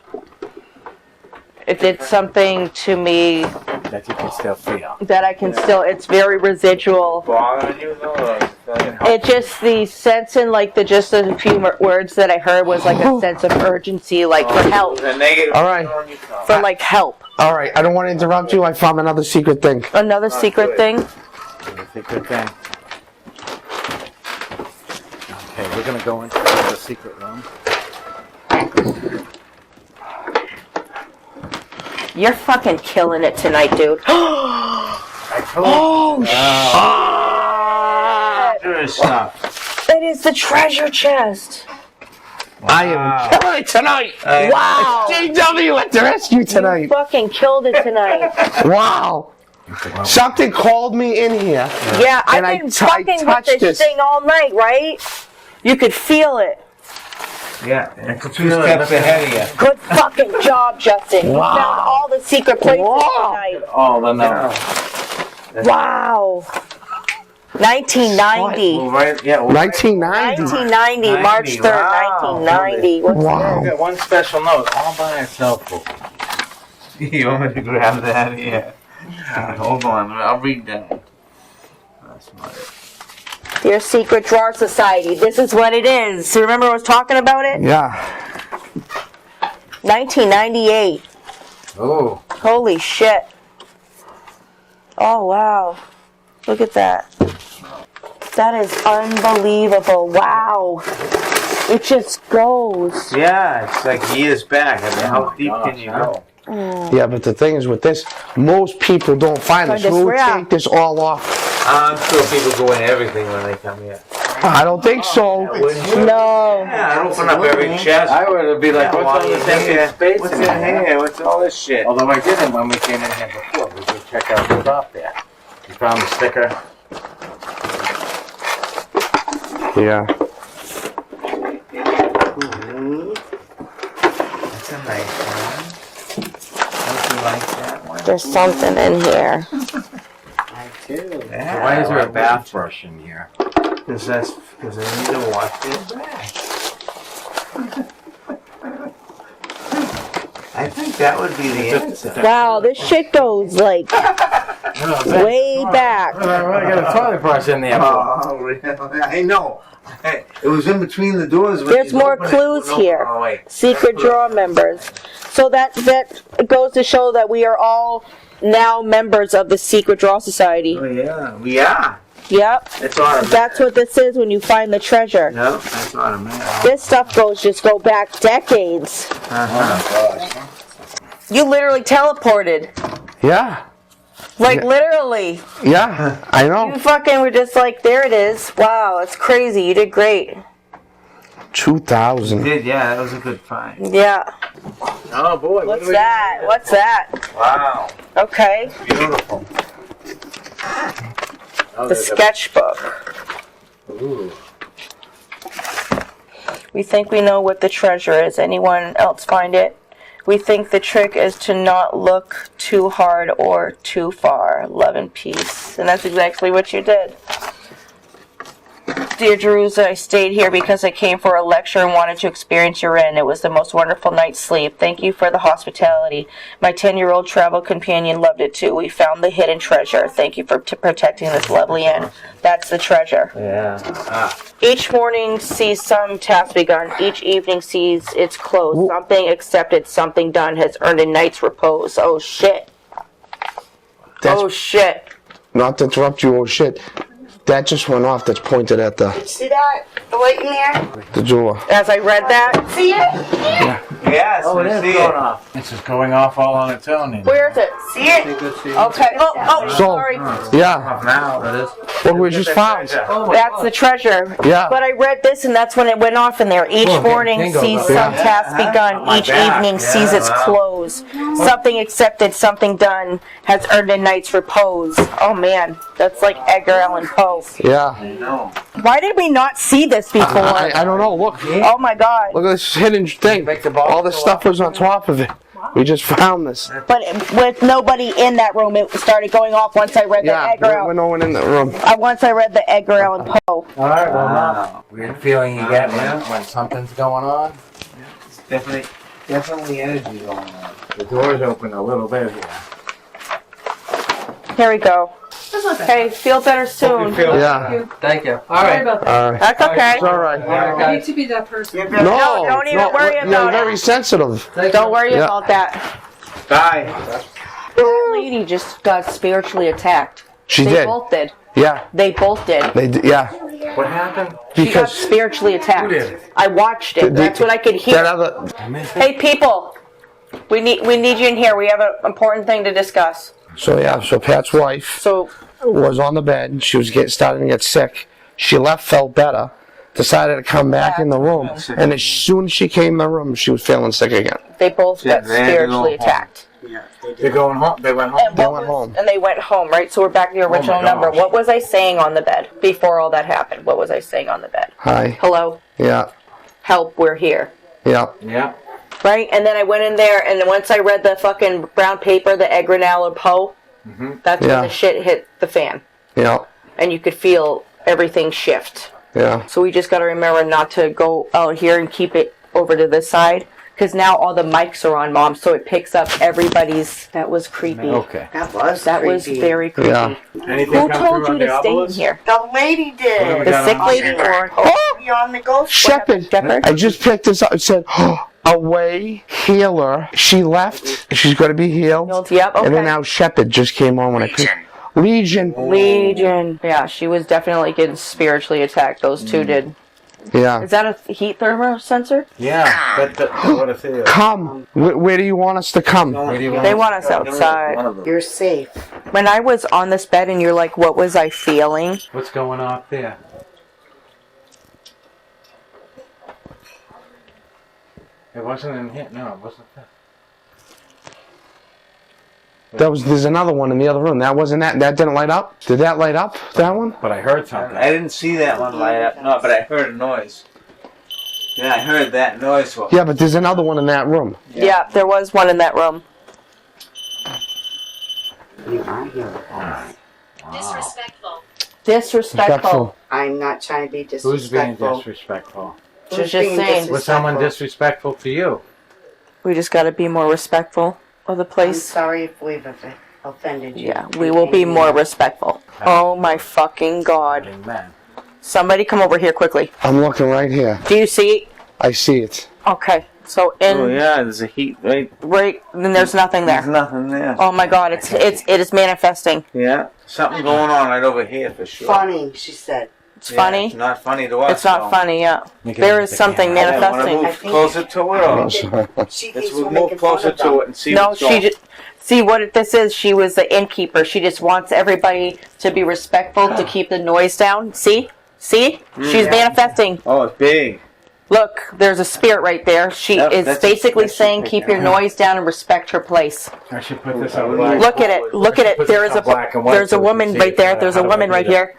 It did something to me
That you can still feel.
that I can still. It's very residual.
Bothering you though? Or feeling
It just the sense in like the just a few words that I heard was like a sense of urgency, like for help,
the negative
All right.
on you, Tom.
for like help.
All right. I don't want to interrupt you. I found another secret thing.
Another secret
good.
thing.
It's a good thing. Okay, we're gonna go into the secret room.
You're fucking killing it tonight, dude.
I told
Treasure stuff.
It is the treasure chest.
I am killing it tonight.
Wow.
JW at the rescue
You
tonight.
fucking killed it tonight.
Wow. Something called me in here.
Yeah, I've
And
been
I
fucking with
touched
this
this.
thing all night, right? You could feel it.
Yeah, and 2 steps ahead of you.
Good fucking job, Justin. You
Wow.
found all the secret places
Wow.
tonight.
Oh, the no.
Wow. 1990.
Well, right, yeah. Well,
1990.
1990, March 3rd,
Wow.
1990. What's
Wow.
I got one special note all by itself. You want me to grab that? Yeah. Hold on, I'll read that. That's my.
Dear Secret Drawer Society, this is what it is. Remember I was talking about it?
Yeah.
1998.
Oh,
Holy shit. Oh, wow. Look at that. That is unbelievable. Wow. It just goes.
Yeah, it's like years back. I mean, how deep can you go?
Yeah, but the thing is with this, most people don't find this.
Find this
We'll
where?
take this all off.
I'm sure people go in everything when they come here.
I don't think so.
No.
Yeah, I'd open up every chest.
I would be like,
Yeah,
what's all this empty space
What's
in
in
there?
here? What's all this shit?
Although I didn't when we came in here before. We did check out the top there. We found the sticker.
Yeah.
That's a nice one. Don't you like that one?
There's something in here.
I do. Yeah,
Why is there a bathbrush in here?
Because I need to wash their back. I think that would be the answer.
Wow, this shit goes like way back.
I got a toilet brush in there.
Oh, really? I know. It was in between the doors. when
There's
you
more
open it.
clues
No,
here.
oh, wait.
Secret drawer members. So that goes to show that we are all now members of the Secret Drawer Society.
Oh, yeah. We are.
Yep.
It's automatic.
That's what this is when you find the treasure.
No, that's automatic.
This stuff go back decades.
Uh-huh.
You literally teleported.
Yeah.
Like
Yeah.
literally.
Yeah. I
You
know.
fucking were just like, there it is. Wow, that's crazy. You did great.
2000.
Did, yeah, that was a good find.
Yeah.
Oh boy, what
What's that? What's that?
Wow.
Okay.
Beautiful.
The sketchbook.
Ooh.
We think we know what the treasure is. Anyone else find it? We think the trick is to not look too hard or too far. Love and peace. And that's exactly what you did. Dear Jerusha, I stayed here because I came for a lecture and wanted to experience your inn. It was the most wonderful night's sleep. Thank you for the hospitality. My 10-year-old travel companion loved it too. We found the hidden treasure. Thank you for protecting this lovely inn. That's the treasure.
Yeah.
Each morning sees some task begun. Each evening sees its close. Something accepted, something done has earned a night's repose. Oh shit.
That's,
Oh shit.
not to interrupt you, oh shit. That just went off. That's pointed at the
See that? The light in there?
door.
As I read that,
See it?
Yes,
Oh, it
I
is
see
going
it.
off. It's just going off all on its own.
where is it?
See it?
Okay. Oh,
So,
sorry.
yeah.
Now it is.
What we just found.
That's the treasure.
Yeah.
But I read this and that's when it went off in there. Each morning
bingo
sees
goes
some
off.
task begun.
my
Each
back.
evening sees its
Yeah.
close. Something accepted, something done has earned a night's repose. Oh man, that's like Edgar Allan Poe.
Yeah.
No.
Why did we not see this before?
I don't know. Look.
Oh my god.
Look at this hidden thing.
Make the ball
All this
go
stuff was on top of it. We just found this.
But with nobody in that room, it started going off once I read the
Yeah.
Edgar
When
Allan.
no one in the room.
Once I read the Edgar Allan Poe.
All right, well,
Wow.
weird feeling you get when something's going on.
It's definitely energy going on.
The door's open a little bit here.
Here we go. Okay, feel better soon.
Yeah.
Thank you. All
Sorry
right.
about that.
All right.
That's okay.
It's all right.
All right,
I hate
guys.
to be that person.
No.
don't even worry
You're
about it.
very sensitive.
Thank
Don't
you.
worry
Yeah.
about that.
Bye.
That lady just got spiritually attacked.
She
They
did.
both did.
Yeah.
They both did.
They did. Yeah.
What happened?
She got
Because
spiritually attacked.
Who did?
I watched it. That's what I could
that
hear.
other,
Hey, people. We need you in here. We have an important thing to discuss.
so Pat's wife
So,
was on the bed. She was starting to get sick. She left, felt better, decided to come back in the room, and as soon as she came in the room, she was feeling sick again.
they both got
they had to go
spiritually
home.
attacked.
They're going home. They went home.
And what
went
was-
home.
And they went home, right? So we're back to the original number.
gosh.
What was I saying on the bed before all that happened? What was I saying on the bed?
Hi.
Hello?
Yeah.
Help, we're here.
Yeah.
Yeah.
Right? And then I went in there, and then once I read the fucking brown paper, the Edgar Allan Poe, that's
Yeah.
when the shit hit the fan.
Yeah.
And you could feel everything shift.
Yeah.
So we just got to remember not to go out here and keep it over to this side. Because now all the mics are on, Mom, so it picks up everybody's... That was creepy.
Okay.
That was
That was
creepy.
very creepy.
Yeah.
Anything
Who
come
told
through
you
on the
to stay in
obelisk?
here?
The lady did.
The
got
sick
on
lady or... Oh!
Beyond the ghost.
Shepherd.
Shepherd?
I just picked this up. It said, away, healer. She left. She's going to be healed.
Yep, okay.
And then now Shepherd just came on when I picked. Legion.
Legion. Yeah, she was definitely getting spiritually attacked. Those two did.
Yeah.
Is that a heat thermal sensor?
Yeah. That's what it is.
Come. Where do you want us to come?
Where do you
They want us outside.
You're safe.
When I was on this bed and you're like, what was I feeling?
What's going on up there? It wasn't in here. No, it wasn't there.
There's another one in the other room. That wasn't that. That didn't light up. Did that light up? That one?
But I heard something.
I didn't see that one light up. No, but I heard a noise. Yeah, I heard that noise.
Yeah, but there's another one in that room.
Yeah, there was one in that room.
You are here.
Disrespectful.
Respectful.
I'm not trying to be
Who's being
disrespectful.
disrespectful?
She's just saying.
Was someone disrespectful to you?
We just got to be more respectful of the
I'm
place.
sorry if we've offended you.
Yeah, we will be more respectful. Oh my fucking God.
Amen.
Somebody come over here quickly.
I'm looking right here.
Do you see?
I see it.
Okay, so in
Oh yeah, there's a heat right.
then there's nothing
There's
there.
nothing there.
Oh my God, it is manifesting.
Yeah, something going on right over here for sure.
Funny, she said.
It's
Yeah,
funny.
It's not funny to us.
It's not
though.
funny, yeah.
You can
There
look
is
at the
something
camera.
I want to
manifesting.
move closer to it. Or
She
let's
thinks we're
move
making fun
closer
of
to
them.
it and see
No,
what's
she
going.
just see what this is. She was the innkeeper. She just wants everybody to be respectful to keep the noise down. See, she's manifesting.
Oh, it's big.
Look, there's a spirit right there. She
Yep,
is
that's-
basically
that's
saying,
right
keep
there.
your noise down and respect her place.
I should put this on black.
Look at it. Look at it.
Put
There
this
is
on black and white
there's a
so we can
woman
see
right
it.
there. There's a
How do I
woman
do
right
that?
here.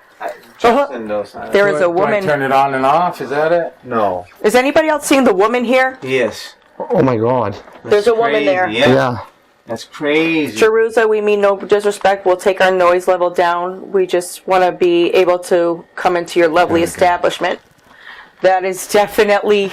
Justin knows how.
There is a
Do I
woman.
turn it on and off? Is that it?
No.
Is anybody else seeing the woman here?
Yes.
Oh my God.
There's a woman
Crazy,
there.
Yeah.
Yeah.
That's crazy.
Jerusha, we mean no disrespect. We'll take our noise level down. We just want to be able to come into your lovely establishment. That is definitely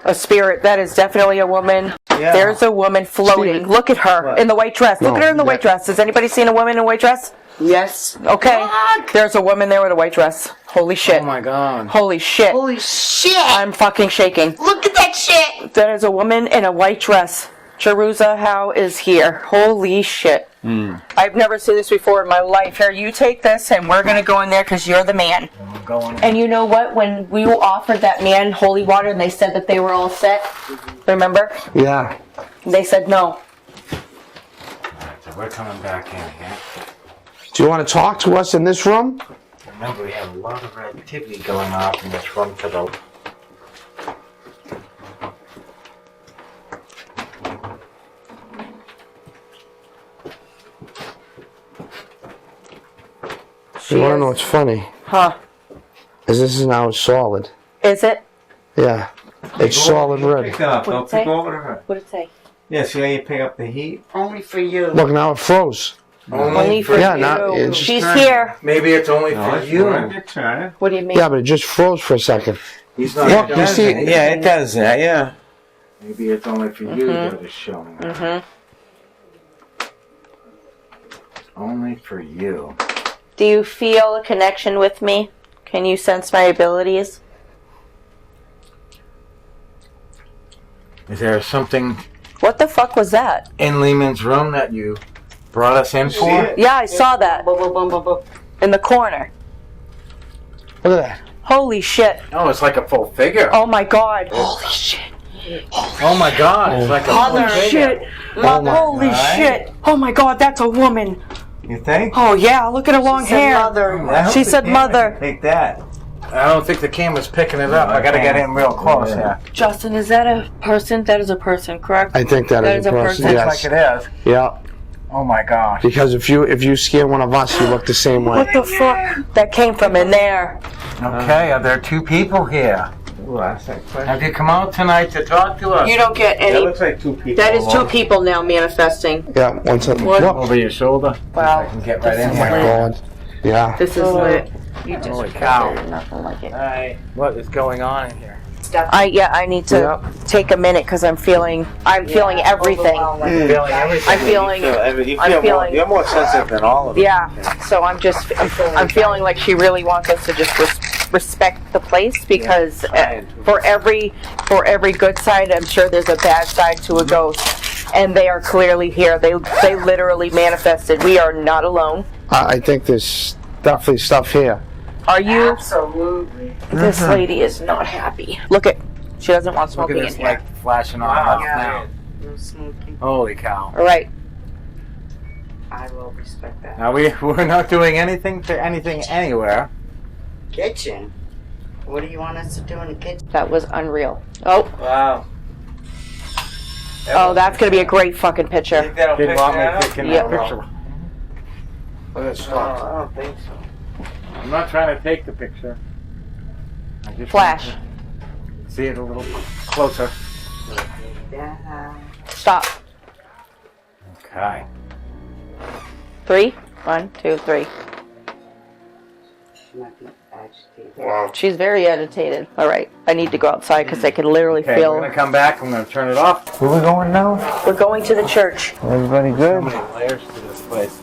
a spirit. That is definitely a woman.
Yeah.
There's a woman floating.
Steven.
Look at her in the white dress. Look
No,
at her in the white
that-
dress. Has anybody seen a woman in a white dress?
Yes.
Okay. There's a woman there with a white dress. Holy shit.
Oh my God.
Holy shit.
Holy shit!
I'm fucking shaking.
Look at that shit!
That is a woman in a white dress. Jerusha Howe is here. Holy shit. I've never seen this before in my life. Here, you take this and we're going to go in there because you're the man.
I'm going.
And you know what? When we offered that man holy water and they said that they were all set, remember?
Yeah.
They said no.
So we're coming back in here.
Do you want to talk to us in this room?
Remember, we have a lot of activity going on in this room to the.
You want to know what's funny?
Huh.
Is this is now solid.
Is it?
Yeah. It's solid red.
Pick it up.
What'd
Don't
it say?
pick over to her.
What did it say?
Yeah, see how you pick up the heat?
Only for you.
Look, now it froze.
Only for
Yeah,
you.
now it's just
She's
turning.
here.
Maybe it's only
No,
for
it's
you.
going to turn.
What do you mean?
Yeah, but it just froze for a second.
He's not.
Look, you see,
Yeah, it does that. Yeah.
Maybe it's only for you that is showing. Only for you.
Do you feel a connection with me? Can you sense my abilities?
Is there something
What the fuck was that?
in Lehman's room that you brought us in for?
it?
Yeah, I saw that
Boom, boom, boom, boom, boom.
in the corner.
look at that.
Holy shit.
Oh, it's like a full figure.
Oh my god. Holy shit.
Oh my god, it's like a
Holy
full figure.
shit. Holy
God.
shit. Oh my god, that's a woman.
You think?
Oh yeah, look at her long hair.
I don't
She
think
said
the camera
mother.
can Take that. I don't think the camera's picking it up. I gotta get in real close here.
Justin, is that a person? That is a person, correct?
I think that is a person.
Looks
Yes.
like it is.
Yeah.
Oh my gosh.
Because if you scan one of us, you look the same way.
What the fuck? That came from in there.
Okay, are there two people here? Have you come out tonight to talk to us?
You don't get
That
any.
looks like two people.
That is two people now manifesting.
Yeah. One second.
What?
Look.
Over your shoulder.
Wow.
I can get right in
Oh my
here.
God. Yeah.
This is lit. You just
Holy cow.
nothing like it.
Alright, what is going on in here?
I need to take a minute because I'm feeling everything.
Feeling everything.
I'm feeling. I'm feeling.
You're more sensitive than all of us.
Yeah. So I'm feeling like she really wants us to just respect the place because for every good side, I'm sure there's a bad side to a ghost, and they are clearly here. They literally manifested. We are not alone.
I think there's definitely stuff here.
Are you?
Absolutely.
This lady is not happy. Look at. She doesn't want
Look
smoking
at
in
this
here.
light flashing on us now.
No smoking.
Holy cow.
All right.
I will respect that.
Now we're not doing anything anywhere.
Kitchen. What do you want us to do in the kitchen?
That was unreal. Oh.
Wow.
Oh, that's gonna be a great fucking picture.
Think that'll
Didn't
pick
want me
that up?
taking
Yeah.
that picture.
Look at this
No, I don't think so.
I'm not trying to take the picture. I just
Flash.
want to see it a little closer.
Yeah.
Stop.
Okay.
3. 1, 2, 3.
She might be agitated.
Wow.
She's very agitated. All right. I need to go outside because I can literally
Okay,
feel.
we're gonna come back. I'm gonna turn it off. Where we going now?
We're going to the church.
Everybody good? So many layers to this place.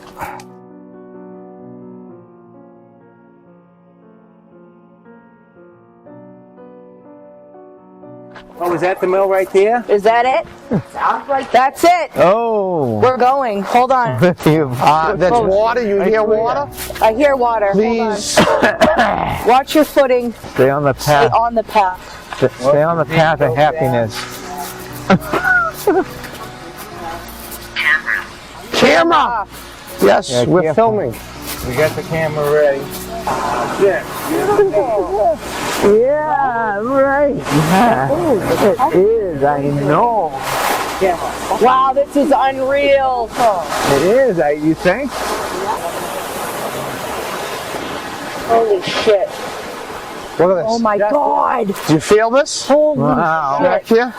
Oh, is that the mill right there?
Is that it?
Sounds like
That's it.
Oh.
We're going. Hold on.
That's water. You hear water?
I hear water.
Please.
Hold on. Watch your footing.
Stay on the
Stay
path.
on the path.
Stay on the path of happiness.
Camera. Yes,
Yeah,
we're
careful.
filming.
We got the camera ready.
Yeah, right. Yeah. It is, I know.
Wow, this is unreal.
It is, you think?
Holy shit.
Look at this.
Oh my god.
Do you feel this?
Holy
Wow.
Back here?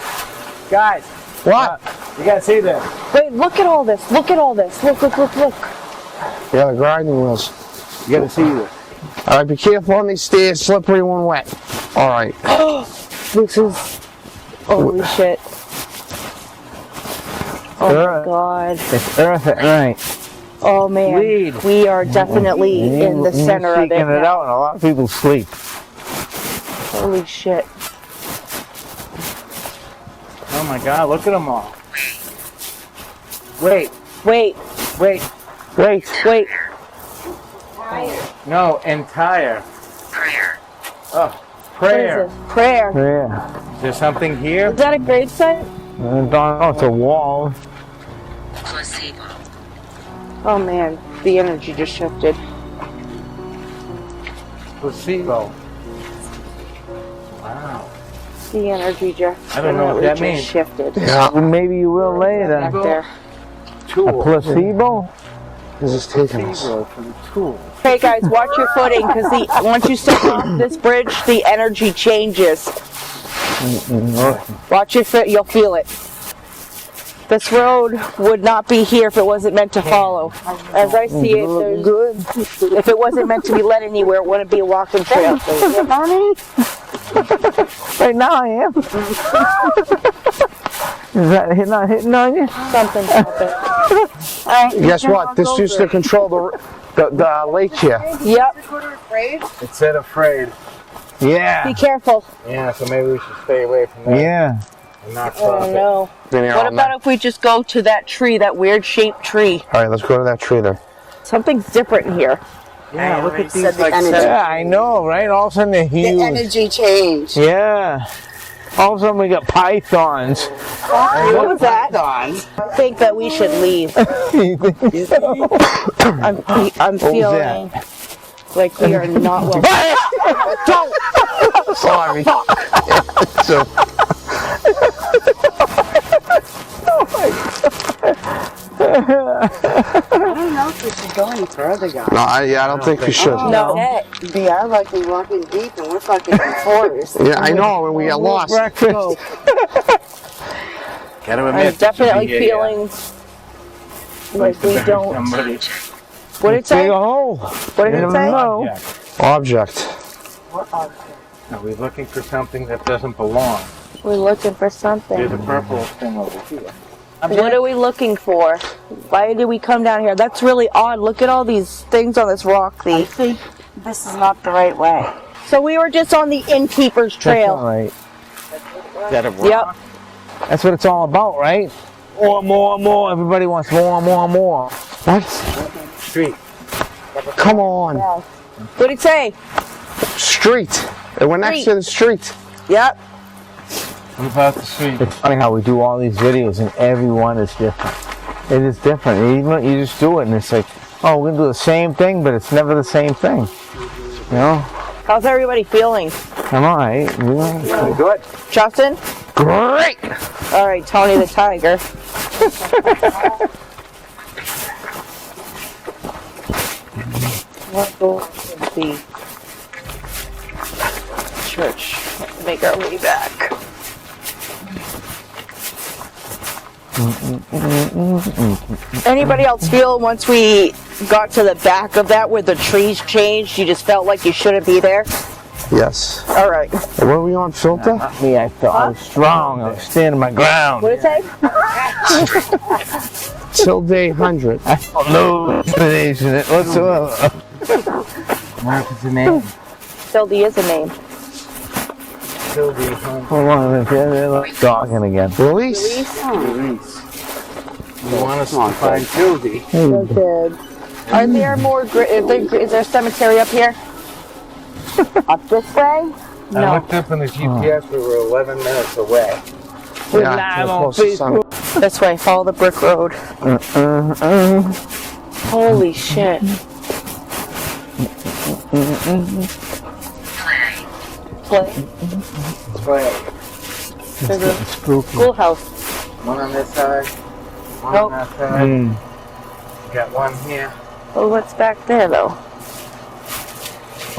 Guys,
What?
you gotta see this.
Wait, look at all this. Look at all this. Look, look, look, look.
Yeah, the grinding wheels.
You gotta see this.
All right, be careful on these stairs. Slippery when wet. All right.
This is. Holy shit. Oh my god.
It's earth at night.
Oh man.
Lead.
We are definitely in the center of it.
Shaking it
now.
out, and a lot of people sleep.
Holy shit.
Oh my God, look at them all. Wait,
Wait,
wait.
wait.
No, entire.
prayer.
Oh,
What is
prayer.
this? Prayer.
Yeah.
Is there something here?
Is that a gravesite?
I don't know, it's a wall.
Placebo.
Oh man, the energy just shifted.
Placebo. Wow.
The energy just.
I don't know what that means.
Shifted.
Yeah.
Well, maybe you will later.
Back there.
A
Tool.
placebo?
This is taking us.
Placebo for the tool.
Hey guys, watch your footing because once you step off this bridge, the energy changes. Watch your foot, you'll feel it. This road would not be here if it wasn't meant to follow. As I see it, there's good. If it wasn't meant to be led anywhere, it wouldn't be a walking trail.
Right now I am. Is that not hitting on you?
Something happened.
Guess what? This used to control the lake here.
Yep.
It said afraid.
Yeah.
Be careful.
Yeah, so maybe we should stay away from that
Yeah.
and not cross
Oh
it.
no.
Been here
What
all
about
night.
if we just go to that tree, that weird shaped tree?
All right, let's go to that tree then.
Something's different here.
Yeah, look
already
at
said
these
the
like
energy.
Yeah, I know, right? All of a sudden they're
The
huge.
energy change.
Yeah. All of a sudden we got pythons.
What was that?
On.
I think that we should leave. I'm feeling like we are not well.
Don't! Sorry. So.
I don't know if we should go any further, guys.
No, I don't think we should.
No.
We are like we walking deep and we're fucking in the forest.
Yeah, I know, and we get lost.
Breakfast.
Gotta admit,
I'm
this
definitely
should be a,
feeling like we don't.
somebody
What did it say?
Dig a hole.
What did
You
it
never
say?
know.
Object.
Are we looking for something that doesn't belong?
We're looking for something.
There's a purple thing over here.
What are we looking for? Why did we come down here? That's really odd. Look at all these things on this rock
I
thief.
think this is not the right way.
So we were just on the innkeeper's
That's all
trail.
right.
Is that a rock?
Yep.
That's what it's all about, right? More. Everybody wants more.
What?
Street.
Come on.
What did it say?
Street. It went next
Street.
to the street.
Yep.
What about the street?
It's funny how we do all these videos and every one is different. It is different. You just do it and it's like, oh, we're gonna do the same thing, but it's never the same thing. You know?
How's everybody feeling?
I'm alright. We're
Good.
Justin?
great.
All right, Tony the Tiger. Let's go to the church. Make our way back. Anybody else feel once we got to the back of that where the trees changed, you just felt like you shouldn't be there?
Yes.
All right.
What are we on, filter?
Me, I felt I was strong. I was standing my ground.
What did it say?
Till day 100.
I felt no intimidation whatsoever.
What is the name?
Tildy is a name.
Sylvie.
Hold on a minute. They're like dogging again.
Release?
Release. You want us to find Sylvie?
Good. Are there more? Is there a cemetery up here? Up this way?
I looked up on the GPS. We were 11 minutes away.
We're
Yeah,
live
we're
on
close to sun.
Facebook.
This way. Follow the brick road. Holy shit. Play.
Play.
There's a
Spooky.
schoolhouse.
One on this side. One
Nope.
on that side.
Mm.
Got one here.
Oh, what's back there though?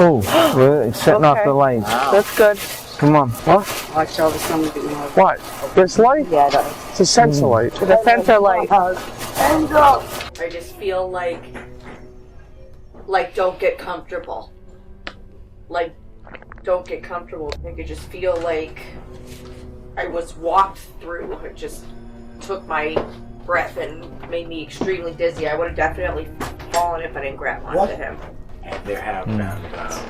Oh, we're setting off
Okay.
the lights.
That's good.
Come on. What?
Watch all the sun getting more.
What? This light?
Yeah, it does.
It's a sensor light.
The sensor light.
I just feel like don't get comfortable. Like, don't get comfortable. I could just feel like I was walked through. It just took my breath and made me extremely dizzy. I would have definitely fallen if I didn't grab onto him.
And there have been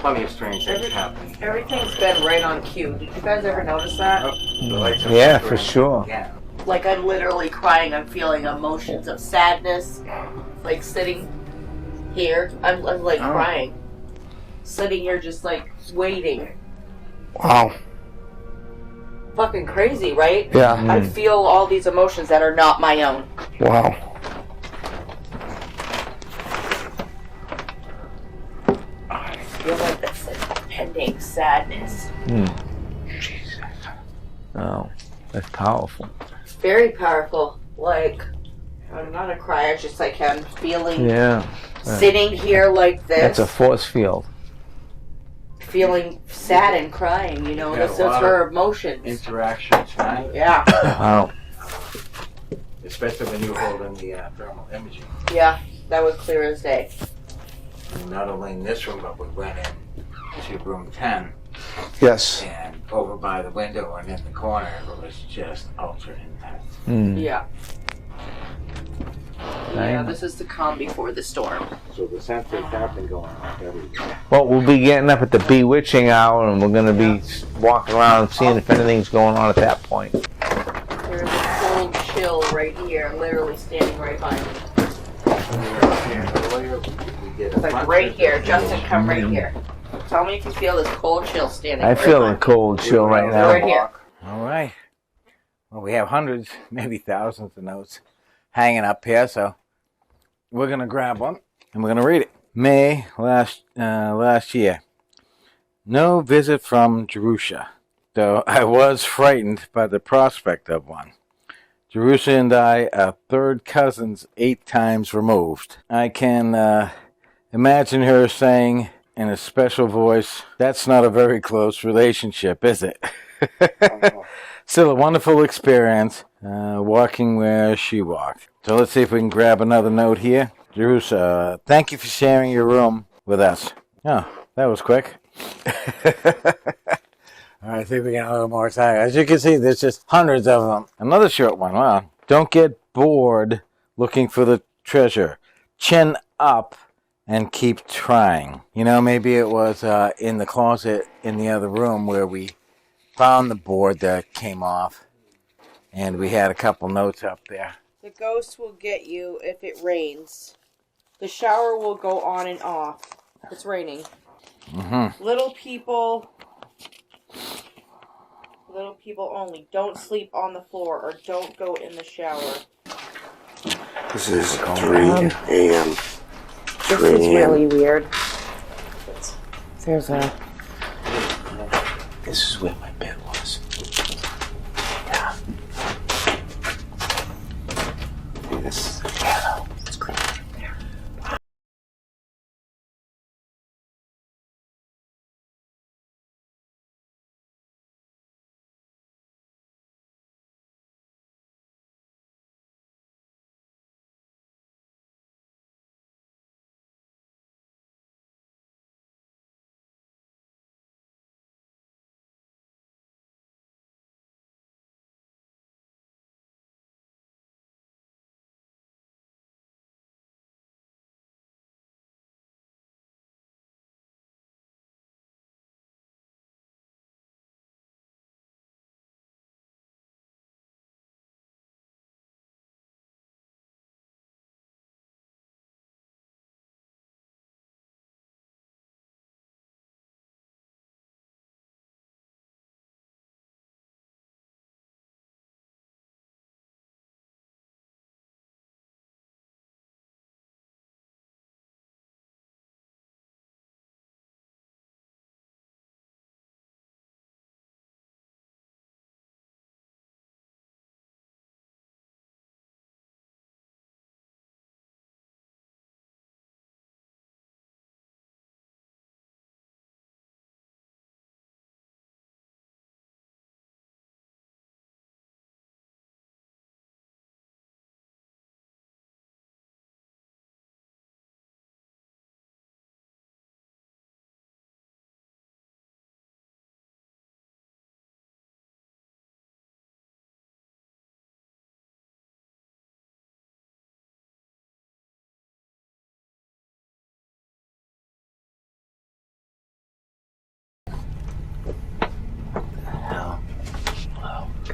plenty of strange things happening.
Everything's been right on cue. Did you guys ever notice that?
The lights are
Yeah,
flickering
for sure.
again.
Like, I'm literally crying. I'm feeling emotions of sadness. Like, sitting here, I'm like crying. Sitting here just like waiting.
Wow.
Fucking crazy, right?
Yeah.
I feel all these emotions that are not my own.
Wow.
I feel like that's like pending sadness.
Oh, that's powerful.
Very powerful. Like, I'm not a crier, it's just like I'm feeling,
Yeah.
sitting here like
That's
this,
a force field.
feeling sad and crying, you know?
Yeah,
This
a
is
lot
her emotions.
Interaction tonight,
Yeah,
Wow.
especially when you hold in the thermal imaging.
yeah, that was clear as day.
And not only in this room, but we went in to room 10
Yes.
and over by the window and in the corner, it was just ultra intense.
Mm.
Yeah. Yeah,
Dang.
this is the calm before the storm.
So the sensors have been going off everywhere.
Well, we'll be getting up at the bewitching hour and we're going to be walking around seeing if anything's going on at that point.
There's a cold chill right here, literally standing right by me. It's like right here. Justin, come right here. Tell me if you feel this cold chill standing.
I
right
feel
on
a cold chill right now.
Right here.
All right. Well, we have hundreds, maybe thousands of notes hanging up here, so we're going to grab one and we're going to read it. May last year. No visit from Jerusha, though I was frightened by the prospect of one. Jerusha and I are third cousins 8 times removed. I can imagine her saying in a special voice, "That's not a very close relationship, is it?" Still a wonderful experience, walking where she walked. So let's see if we can grab another note here. Jerusha, thank you for sharing your room with us. Oh, that was quick. All right, see if we get a little more time. As you can see, there's just hundreds of them. Another short one. Wow. Don't get bored looking for the treasure. Chin up and keep trying. You know, maybe it was in the closet in the other room where we found the board that came off, and we had a couple notes up there.
The ghost will get you if it rains. The shower will go on and off. It's raining.
Mm-hmm.
Little people only. Don't sleep on the floor or don't go in the shower.
This is 3 a.m.
This is really weird. There's a...
This is where my bed was. Yeah. See, this is the piano. It's great there.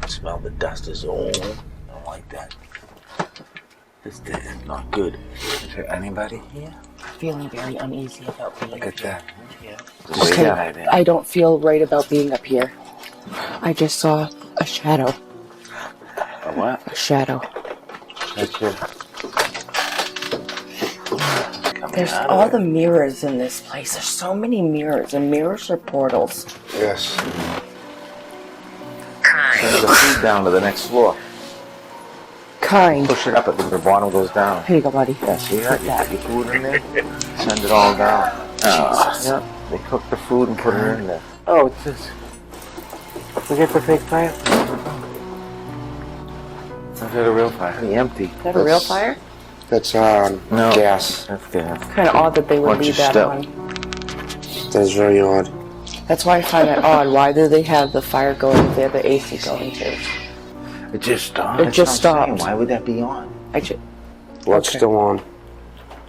can smell the dust is old. I don't like that. This is not good. Is there anybody here?
Feeling very uneasy about being
Look at that.
Okay, I don't feel right about being up here. I just saw a shadow.
A what?
A shadow.
That's it.
There's all the mirrors in this place. There's so many mirrors, and mirrors are portals.
Yes.
Send the food down to the next floor.
Kind.
Push it up at the bottom goes down.
Here you go, buddy.
Yeah, see that? You put your food in there, send it all down.
Jesus.
Yeah, they cook the food and put it in there. Oh, it's just... Forget the fake fire. Is that a real fire? The empty.
Is that a real fire?
That's
No.
gas.
That's gas.
Kind of odd that they would
Watch
leave
your
that
step.
on.
That's very odd.
That's why I find that odd. Why do they have the fire going if they have the AC going too?
It just stopped.
It just stopped.
Why would that be on?
Well, it's still on.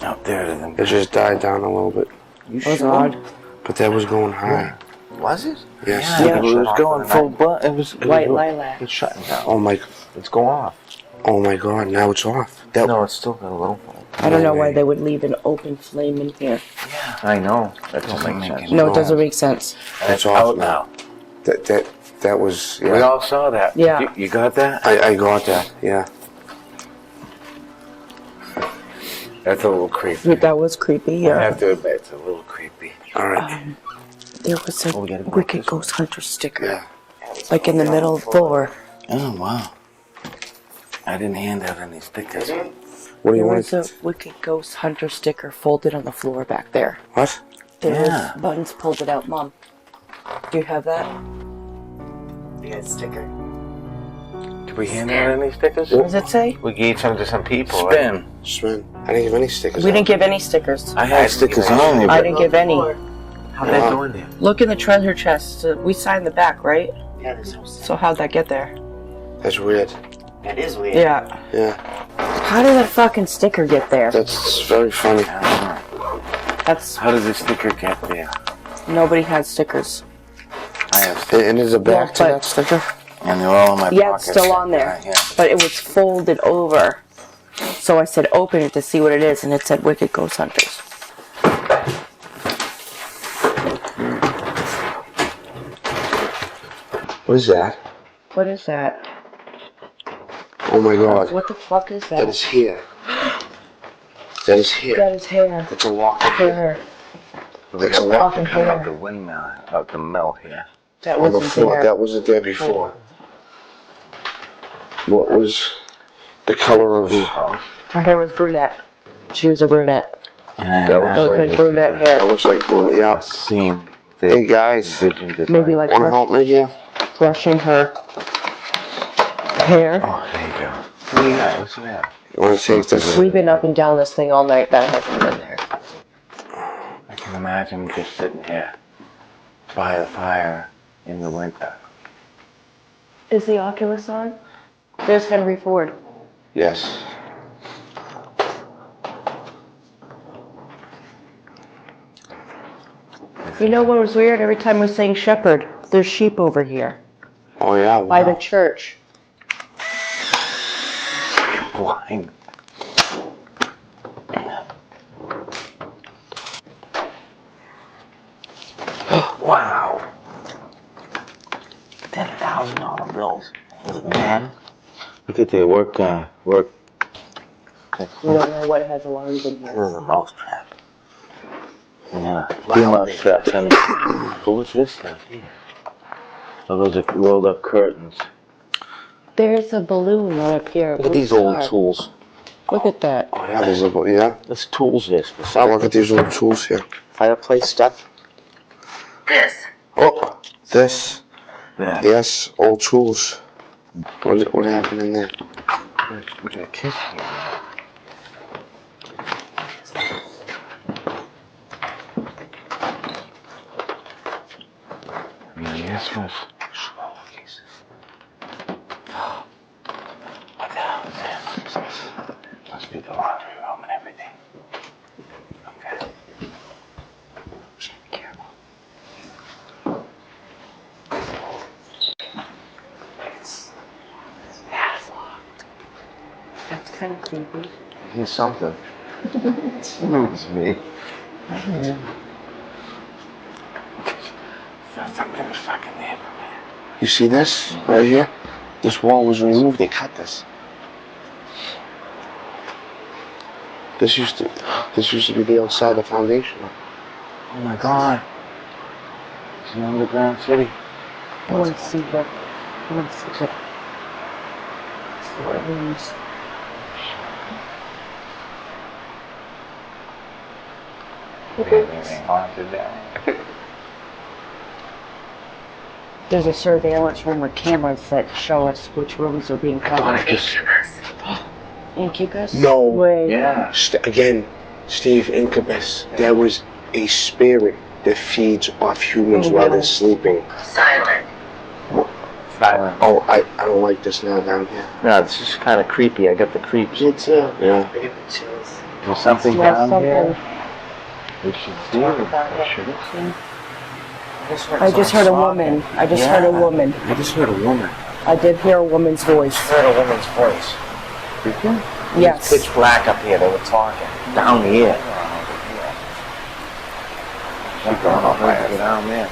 Out there it isn't.
It just died down a little bit.
You
That was
sure?
odd.
But that was going high.
Was it?
Yes.
Yeah.
It was going full butt. It was
White lilac.
It's shutting down.
Oh my.
It's going off.
Oh my God! Now it's off.
No, it's still got a little flame.
I don't know why they would leave an open flame in here.
I know. That doesn't make sense.
No, it doesn't make sense.
That's
out
off
now.
That was.
We
Yeah.
all saw that.
Yeah.
You got that?
I got that. Yeah.
That's a little creepy.
That was creepy,
I
yeah.
have to admit, it's a little creepy.
All right.
There was a
we gotta go
Wicked
this way.
Ghost Hunter sticker.
Yeah.
Like in the middle of the floor.
Oh, wow. I didn't hand out any stickers.
What do
There
you
was
want?
a Wicked Ghost Hunter sticker folded on the floor back there.
What?
Yeah.
Buttons pulled it out, Mom. Do you have that?
You got a sticker.
Did we hand out any stickers?
What does it say?
We gave some to some people. Right?
Spin. I didn't give any stickers.
We
out.
didn't give any stickers.
I had stickers on there,
I
but
didn't give any.
how'd that go in there?
Look in the treasure chest. We signed the back, right?
Yeah, there's no sticker.
So how'd that get there?
That's weird.
That is weird.
Yeah.
Yeah.
How did that fucking sticker get there?
That's very funny.
That's
How did the sticker get there?
nobody had stickers.
I have stickers.
And there's a back to
but-
that sticker.
And they're all in my
Yeah,
pockets.
it's still on there.
Yeah.
But it was folded over. So I said open it to see what it is, and it said Wicked Ghost Hunters.
What is that?
What is that?
Oh my God.
What the fuck is
That
that?
is here. That is here.
That is hair.
It's a lock.
Hair.
It's a lock
Fucking
Out the
hair.
windmill, out the mill here.
That
on the
wasn't
floor.
hair.
That wasn't there before. What was the color of?
Her hair was brunette. She was a brunette.
Yeah,
That was
It was brunette
That
hair.
looks like blue. Yeah.
Same
Hey guys,
Maybe like
wanna help me here?
brushing her hair.
Oh, there you go. Yeah, what's that?
You wanna take this?
We've been up and down this thing all night. That hasn't been there.
I can imagine just sitting here by the fire in the winter.
Is the Oculus on? There's Henry Ford.
Yes.
You know what was weird? Every time we sang Shepherd, there's sheep over here
Oh yeah.
by the
Wow.
church.
Blind. Wow. $10,000 bills. Man. Look at the work.
We don't know what has alarms in here.
There's a mousetrap. Yeah, two mousetraps. And what's this stuff here? Oh, those are rolled up curtains.
There's a balloon right up here.
Look at these old tools.
Look at that.
Oh yeah. There's a yeah.
This tools this.
Oh, look at these little tools here.
Fireplace stuff.
Oh, this.
Yeah.
Yes, old tools. What happened in there?
We got a kid here. Yes, was. What the hell is that? Must be the laundry room and everything. Okay. Just be careful. Half locked.
That's kind of creepy.
Here's something. It's me. Something was fucking there, man.
You see this right here? This wall was removed. They cut this. This used to be the outside the foundation.
Oh my God. It's an underground city.
I want to see the. I want to see the. Rooms.
Everything haunted down here.
There's a surveillance room with cameras that show us which rooms are being covered. Incubus?
No.
Way.
Yeah.
Again, Steve, incubus. There was a spirit that feeds off humans while they're sleeping.
Silent.
Oh, I don't like this now down here.
No, this is kind of creepy. I got the creeps.
It's yeah.
There's something
Smell
down
something.
here. We should see it. Should it?
I just heard a woman. I just heard a woman.
I just heard a woman.
I did hear a woman's voice.
I heard a woman's voice. Did you?
Yes.
Pitch black up here. They were talking down here. Keep going up there. Get down there.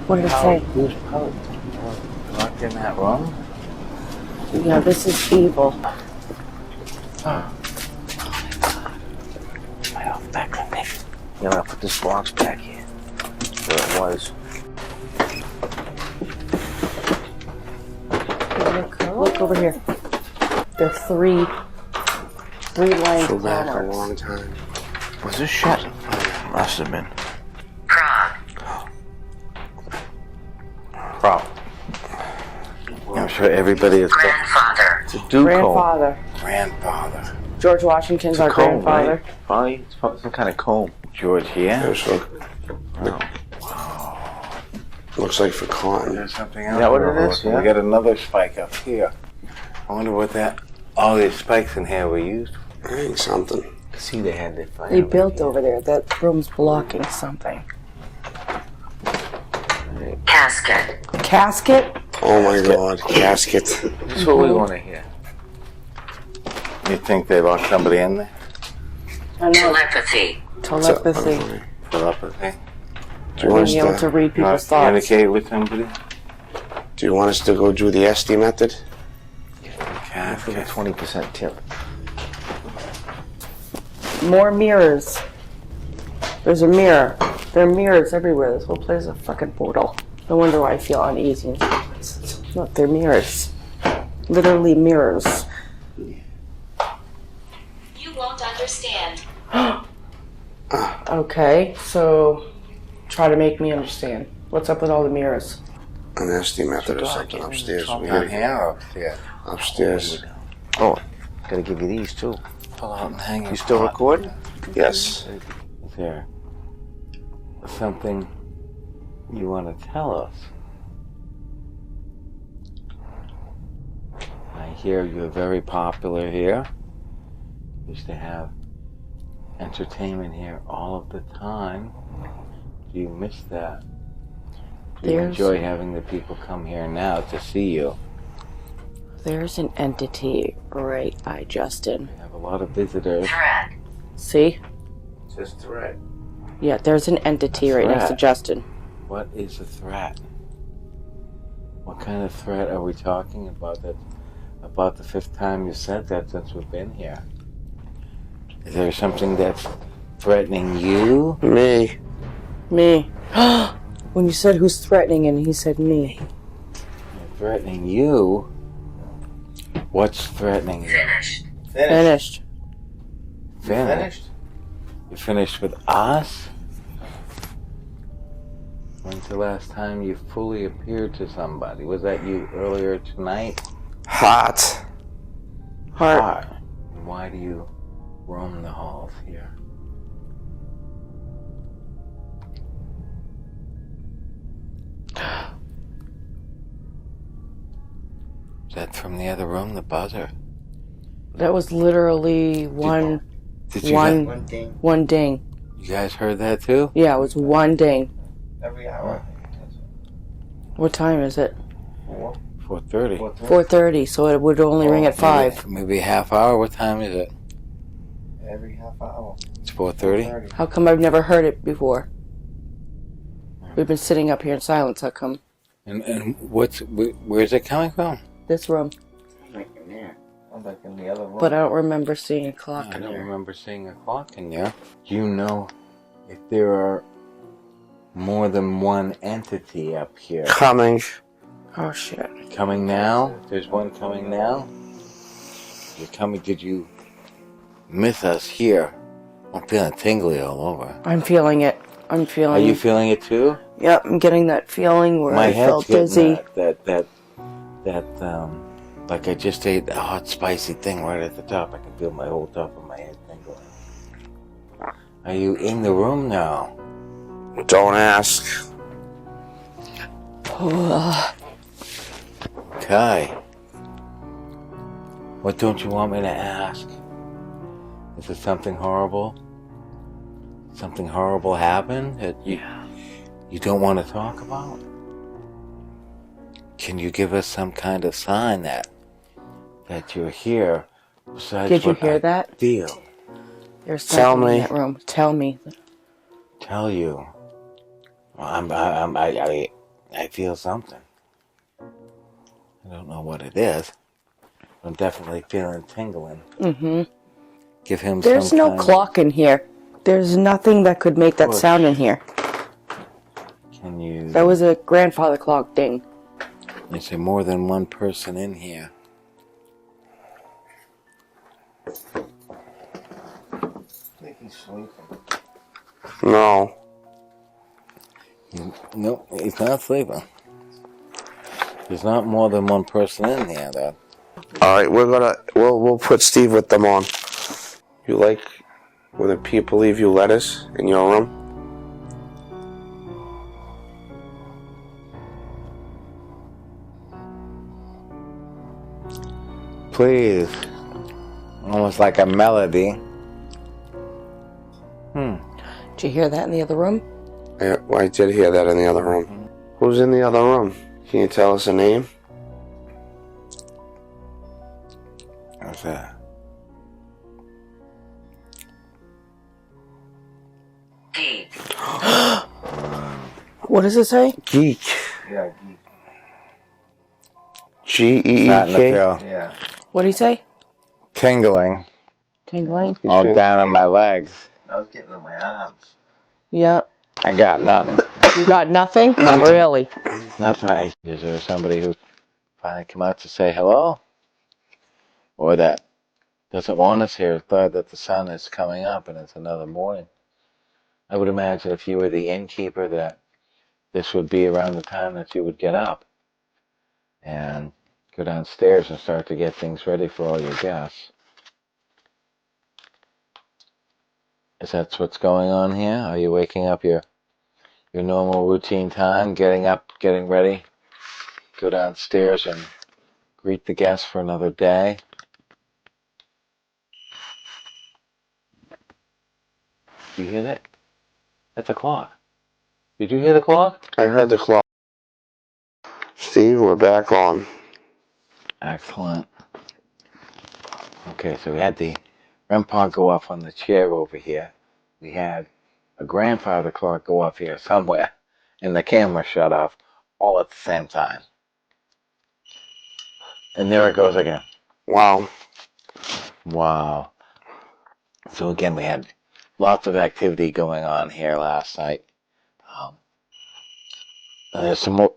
What did it say?
Who's locked in that room?
Yeah, this is evil.
You gotta put this box back here where it was.
Look over here. There are three lines
Go
of
back a
columns.
long time.
Was this shut? Must have been. Problem. I'm sure everybody is.
Grandfather.
It's a dew cone.
Grandfather.
Grandfather.
George Washington's our
Comb,
grandfather.
right? Probably, it's probably some kind of comb. George here.
There's looks like for cotton.
There's something else.
Is that what it is? Yeah.
We got another spike up here. I wonder what that. All these spikes in here were used for.
I think something.
See, they had the fire.
They built over there. That room's blocking something.
Casket.
Casket?
Oh my God, casket.
This is what we want to hear.
You think they locked somebody in there?
I know.
Telepathy.
Telepathy.
Telepathy?
Do you want us
Being able to read people's thoughts.
Communicate with somebody?
Do you want us to go do the SD method?
For the 20% tip.
More mirrors. There's a mirror. There are mirrors everywhere. This whole place is a fucking portal. No wonder why I feel uneasy. Look, they're mirrors. Literally mirrors.
You won't understand.
Okay, so try to make me understand. What's up with all the mirrors?
An SD method or something upstairs. We
Down
gotta
here or upstairs?
upstairs.
Oh, gotta give you these too.
Pull out and hang
You
your
still
pot.
recording?
Yes.
Is there something you want to tell us? I hear you're very popular here. Used to have entertainment here all of the time. Do you miss that? Do you enjoy having the people come here now to see you?
There's an entity right by Justin.
We have a lot of visitors.
Threat.
See?
Just threat.
Yeah, there's an entity right next to
Threat.
Justin.
What is a threat? What kind of threat are we talking about? That's about the 5th time you said that since we've been here. Is there something that's threatening you?
Me.
Me. When you said who's threatening and he said me.
Threatening you? What's threatening you?
Finished.
Finished.
Finished? You finished with us? When's the last time you fully appeared to somebody? Was that you earlier tonight?
Hot.
Heart.
And why do you roam the halls here? Is that from the other room, the buzzer?
That was literally one ding.
You guys heard that too?
Yeah, it was one ding.
Every hour.
What time is it?
4:30.
4:30, so it would only ring at 5.
Maybe a half hour. What time is it?
Every half hour.
It's 4:30.
How come I've never heard it before? We've been sitting up here in silence. How come?
And where's it coming from?
This room.
I'm like in the other room.
But I don't remember seeing a clock
I
in
don't
there.
remember seeing a clock in there. Do you know if there are more than one entity up here?
Coming.
Oh shit.
Coming now? There's one coming now? You're coming, did you miss us here? I'm feeling tingly all over.
I'm feeling it. I'm
Are
feeling
you feeling it too?
Yep, I'm getting that feeling where
My
I
head's
felt
getting
dizzy.
that like I just ate a hot spicy thing right at the top. I can feel my whole top of my head tingling. Are you in the room now?
Don't ask.
Kai, what don't you want me to ask? Is it something horrible? Something horrible happened? you don't want to talk about? Can you give us some kind of sign that you're here? Besides
Did you
what
hear
I
that?
feel.
There's
Tell
something in
me.
that room. Tell me.
Tell you. Well, I feel something. I don't know what it is. I'm definitely feeling tingling.
Mm-hmm.
Give him
There's
some
no
kind
clock in here. There's nothing that could make that
Push.
sound in here.
Can you...
That was a grandfather clock ding.
Is there more than one person in here? I think he's sleeping.
No.
Nope, he's not sleeping. There's not more than one person in here, though.
All right, we'll put Steve with them on. You like when the people leave you letters in your room?
Please. Almost like a melody.
Did you hear that in the other room?
I did hear that in the other room. Who's in the other room? Can you tell us a name?
What's that?
What does it say?
Geek.
Yeah,
G-E-E-K?
Yeah.
What did he say?
Tingling.
Tingling?
All down on my legs.
I was getting on my arms.
Yeah.
I got nothing.
You got nothing? Really?
Nothing. Is there somebody who finally come out to say hello? Or that doesn't want us here, glad that the sun is coming up and it's another morning? I would imagine if you were the innkeeper that this would be around the time that you would get up and go downstairs and start to get things ready for all your guests. Is that what's going on here? Are you waking up your normal routine time, getting up, getting ready, go downstairs and greet the guests for another day? Do you hear that? That's a clock. Did you hear the clock?
I heard the clock. Steve, we're back on.
Excellent. Okay, so we had the REM pod go off on the chair over here. We had a grandfather clock go off here somewhere, and the camera shut off all at the same time. And there it goes again.
Wow.
Wow. So again, we had lots of activity going on here last night. There's some more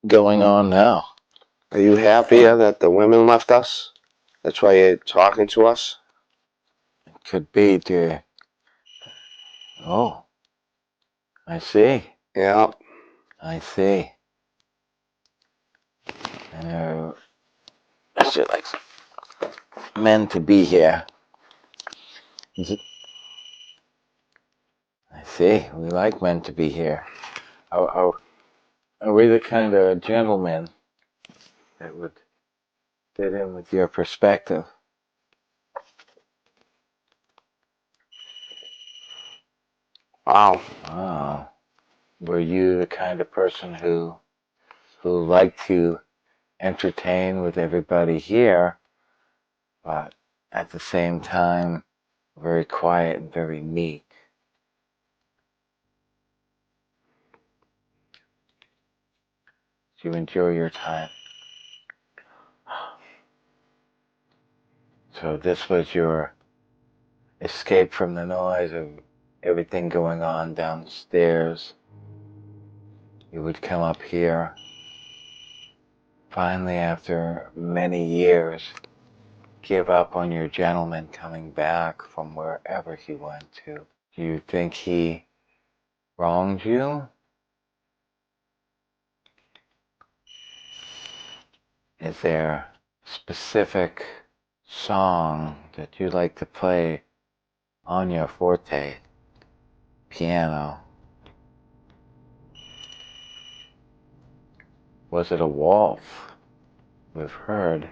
going on now.
Are you happier that the women left us? That's why you're talking to us?
Could be, dear. Oh, I see.
Yeah.
I see. I should like men to be here. Is it? I see. We like men to be here. Are we the kind of gentlemen that would fit in with your perspective?
Wow.
Oh, were you the kind of person who liked to entertain with everybody here, but at the same time very quiet and very meek? Do you enjoy your time? So this was your escape from the noise of everything going on downstairs. You would come up here, finally after many years, give up on your gentleman coming back from wherever he went to. Do you think he wronged you? Is there a specific song that you like to play on your forte piano? Was it a waltz? We've heard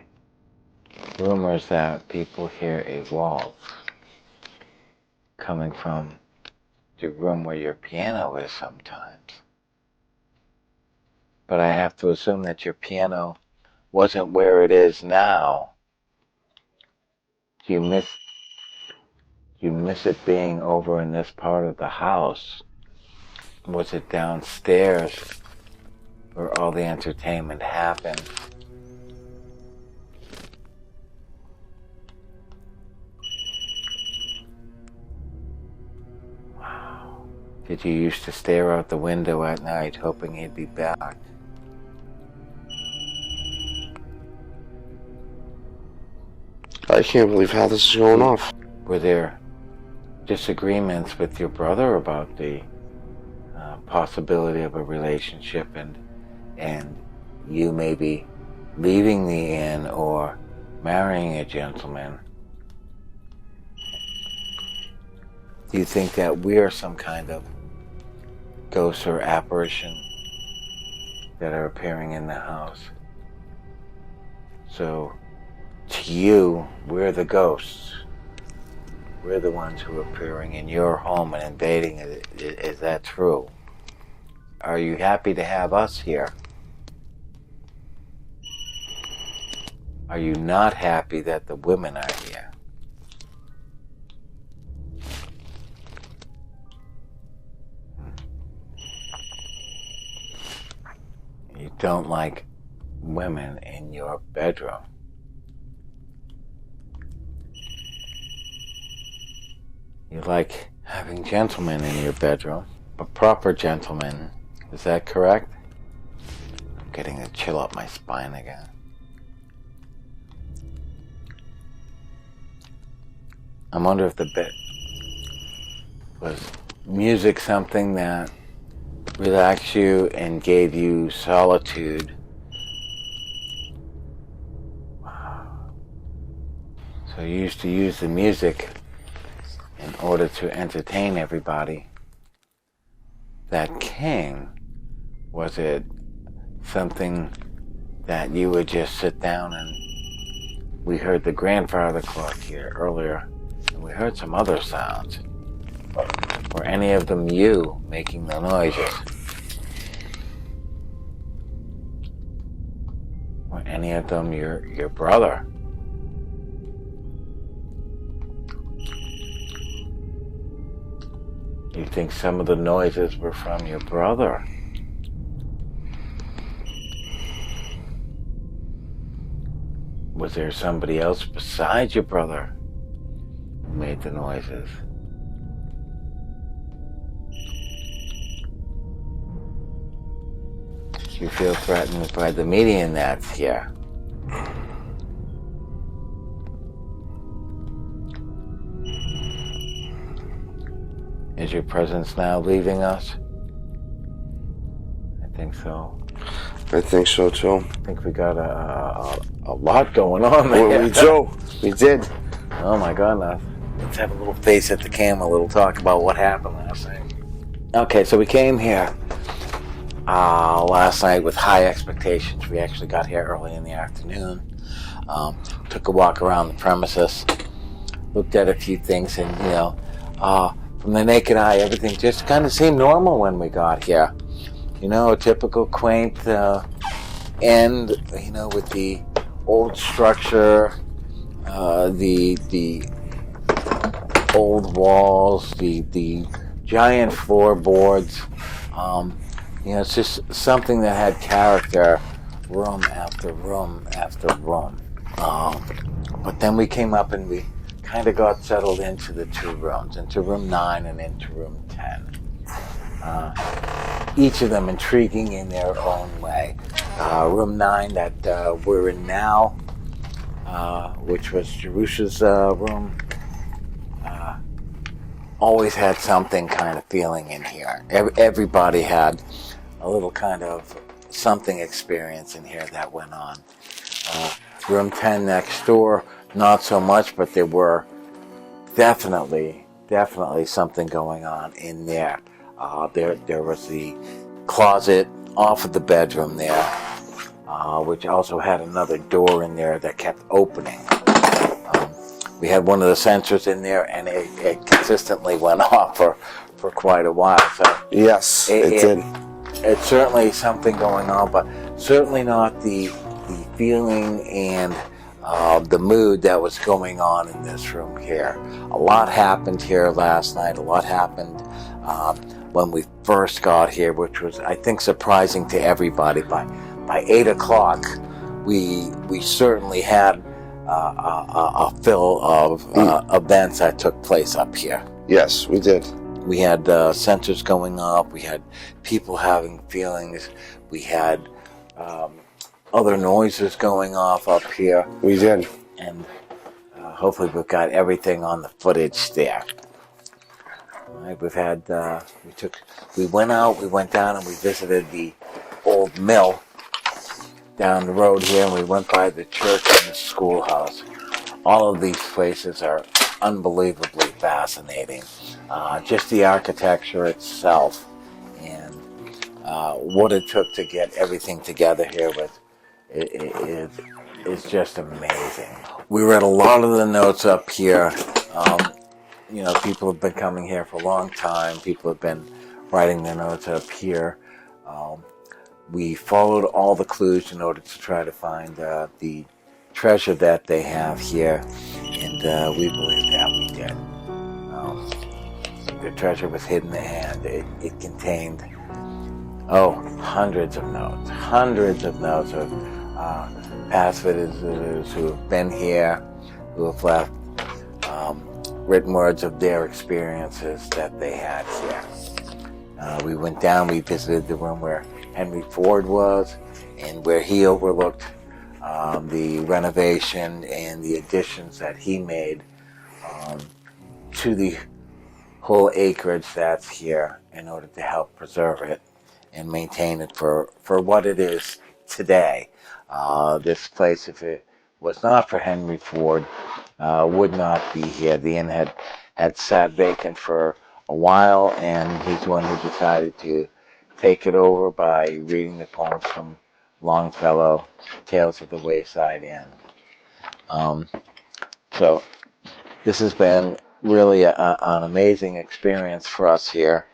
rumors that people hear a waltz coming from the room where your piano is sometimes. but I have to assume that your piano wasn't where it is now. Do you miss it being over in this part of the house? Was it downstairs where all the entertainment happened? Wow. Did you used to stare out the window at night hoping he'd be back?
I can't believe how this is going off.
Were there disagreements with your brother about the possibility of a relationship and you maybe leaving the inn or marrying a gentleman? Do you think that we're some kind of ghost or apparition that are appearing in the house? So, to you, we're the ghosts. We're the ones who are appearing in your home and invading it. Is that true? Are you happy to have us here? Are you not happy that the women are here? You don't like women in your bedroom. You like having gentlemen in your bedroom, a proper gentleman. Is that correct? I'm getting a chill up my spine again. I wonder if the bit was music something that relaxed you and gave you solitude. Wow. So you used to use the music in order to entertain everybody that came. Was it something that you would just sit down and we heard the grandfather clock here earlier and we heard some other sounds? Were any of them you making the noises? Were any of them your brother? You think some of the noises were from your brother? Was there somebody else besides your brother who made the noises? You feel threatened by the medium that's here. Is your presence now leaving us? I think so.
I think so too.
I think we got a lot going on there.
We do. We did.
Oh my goodness. Let's have a little face at the camera, a little talk about what happened last night. Okay, so we came here last night with high expectations. We actually got here early in the afternoon. Took a walk around the premises. Looked at a few things and, from the naked eye, everything just kind of seemed normal when we got here. A typical quaint end, with the old structure, the old walls, the giant floorboards. It's just something that had character, room after room after room. But then we came up and we kind of got settled into the two rooms, into room 9 and into room 10. Each of them intriguing in their own way. Room 9 that we're in now, which was Jerusha's room, always had something kind of feeling in here. Everybody had a little kind of something experience in here that went on. Room 10 next door, not so much, but there were definitely something going on in there. There was the closet off of the bedroom there, which also had another door in there that kept opening. We had one of the sensors in there, and it consistently went off for quite a while. So
yes, it did.
it's certainly something going on, but certainly not the feeling and the mood that was going on in this room here. A lot happened here last night. A lot happened when we first got here, which was, I think, surprising to everybody. By 8 o'clock, we certainly had a fill of events that took place up here.
Yes, we did.
We had sensors going up. We had people having feelings. We had other noises going off up here.
We did.
And hopefully we've got everything on the footage there. All right, we've had, we went out, we went down and we visited the old mill down the road here, and we went by the church and the schoolhouse. All of these places are unbelievably fascinating. Just the architecture itself and what it took to get everything together here is just amazing. We read a lot of the notes up here. People have been coming here for a long time. People have been writing their notes up here. We followed all the clues in order to try to find the treasure that they have here, and we believe that we did. The treasure was hidden and it contained hundreds of notes of past visitors who have been here, who have left written words of their experiences that they had here. We went down, we visited the room where Henry Ford was and where he overlooked the renovation and the additions that he made to the whole acreage that's here in order to help preserve it and maintain it for what it is today. This place, if it was not for Henry Ford, would not be here. The inn had sat vacant for a while, and he's the one who decided to take it over by reading the poems from Longfellow, Tales of the Wayside Inn. So this has been really an amazing experience for us here.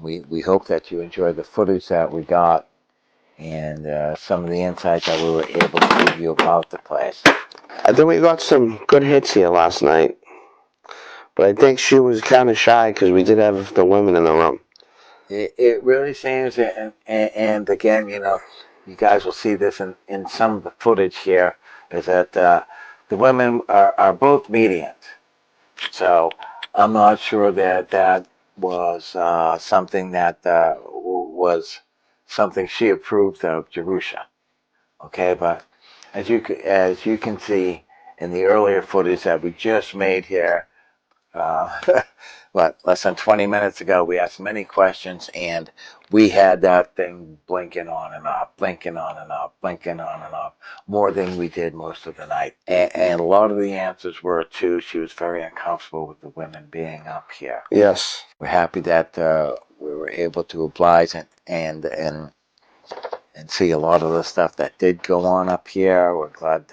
We hope that you enjoy the footage that we got and some of the insights that we were able to give you about the place.
I think we got some good hits here last night. But I think she was kind of shy because we did have the women in the room.
It really seems, and again, you guys will see this in some of the footage here, is that the women are both mediums. So I'm not sure that was something that was something she approved of, Jerusha. Okay, but as you can see in the earlier footage that we just made here, less than 20 minutes ago, we asked many questions, and we had that thing blinking on and off, blinking on and off, blinking on and off, more than we did most of the night. And a lot of the answers were, too, she was very uncomfortable with the women being up here.
Yes.
We're happy that we were able to oblige and see a lot of the stuff that did go on up here. We're glad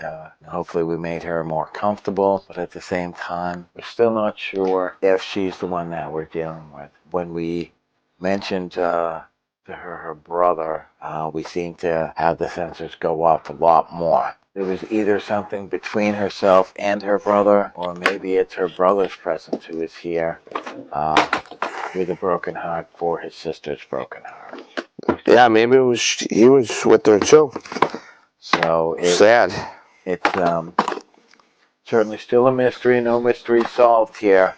hopefully we made her more comfortable, but at the same time, we're still not sure if she's the one that we're dealing with. When we mentioned to her brother, we seemed to have the sensors go off a lot more. There was either something between herself and her brother, or maybe it's her brother's presence who is here with a broken heart for his sister's broken heart.
Yeah, maybe he was with her too.
So
sad.
It's certainly still a mystery. No mystery solved here.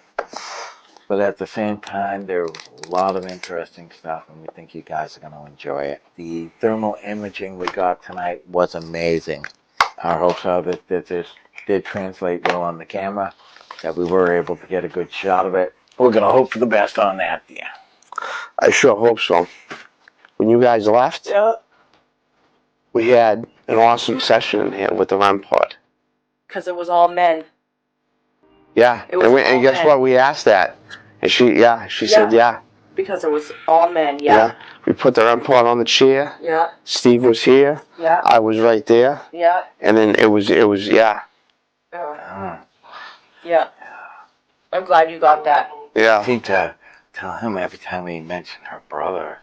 But at the same time, there's a lot of interesting stuff, and we think you guys are going to enjoy it. The thermal imaging we got tonight was amazing. Our hopes are that this did translate well on the camera, that we were able to get a good shot of it. We're going to hope for the best on that, yeah.
I sure hope so. When you guys left, we had an awesome session in here with the REM pod.
Because it was all men.
Yeah, and guess
men.
what? We asked that, and she said yeah.
Because it was all men, yeah.
We put the REM pod on the chair.
Yeah.
Steve was here.
Yeah.
I was right there.
Yeah.
And then it was yeah.
Yeah. I'm glad you got that.
I seem to tell him every time we mention her brother,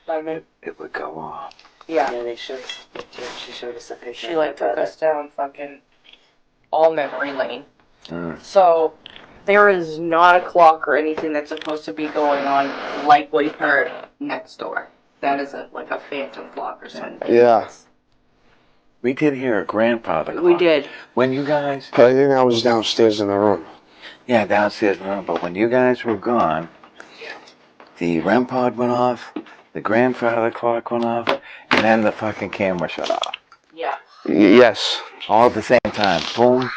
it would go off.
Yeah.
Yeah, she showed us a picture.
She like took us down fucking all memory lane.
Mm.
So there is not a clock or anything that's supposed to be going on like we heard next door. That isn't like a phantom clock or something.
Yeah.
We did hear a grandfather clock.
We did.
When you guys...
I think I was downstairs in the room.
Yeah, downstairs in the room. But when you guys were gone, the REM pod went off, the grandfather clock went off, and then the fucking camera shut off.
Yeah.
Yes.
All at the same time. Boom,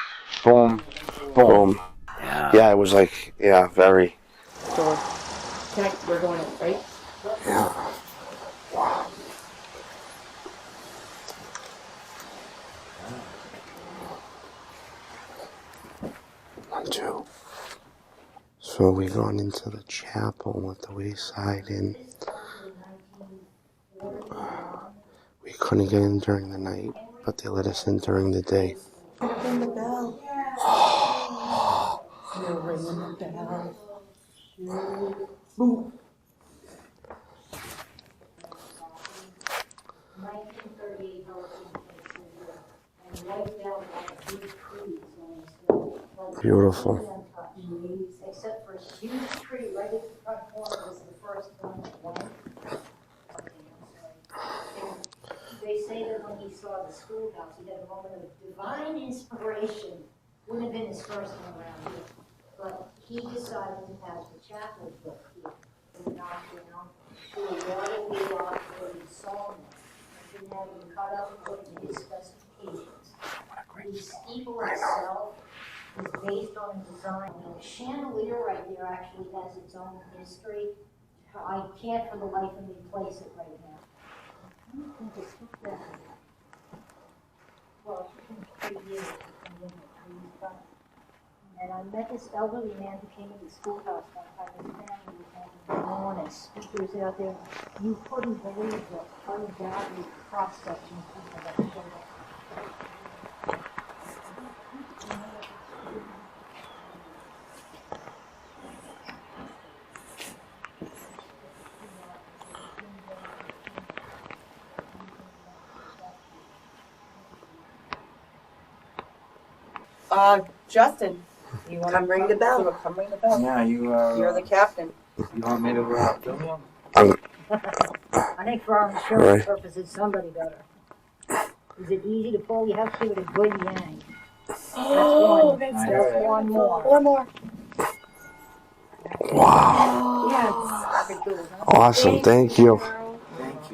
boom, boom.
Boom. Yeah, it was like, yeah, very.
So, we're going in, right?
Yeah. Wow. 1, 2. So we gone into the chapel at the Wayside Inn. We couldn't get in during the night, but they let us in during the day.
Ring the bell. They're ringing the bell. Boom.
Beautiful.
Except for a huge tree right at the front corner was the first one that went. They say that when he saw the schoolhouse, he had a moment of divine inspiration. Wouldn't have been his first one around here. But he decided to have the chapel built here. And knocked down to a waterway off where he saw them. And then have them cut up according to his specifications. The steeple itself is based on a design. The chandelier right there actually has its own history. I can't for the life of me place it right now. I don't think it's looked that way. Well, it's been 3 years. And I met this elderly man who came into the schoolhouse one time. His family was having lawn and speakers out there. You couldn't believe the ungodly cross-section of people that showed up.
Justin, you want to ring the bell? Come ring the bell.
Yeah,
You're the captain.
You want me to film you?
I think for our insurance purposes, somebody better. Is it easy to pull? You have to give it a good yank.
Oh,
that's one more.
One more.
Wow.
Yes.
Awesome. Thank you.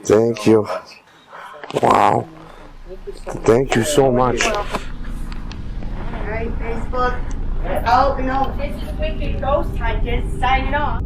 Thank you. Wow. Thank you so much.
All right, Facebook. Oh, no, this is Wicked Ghost Hunters signing off.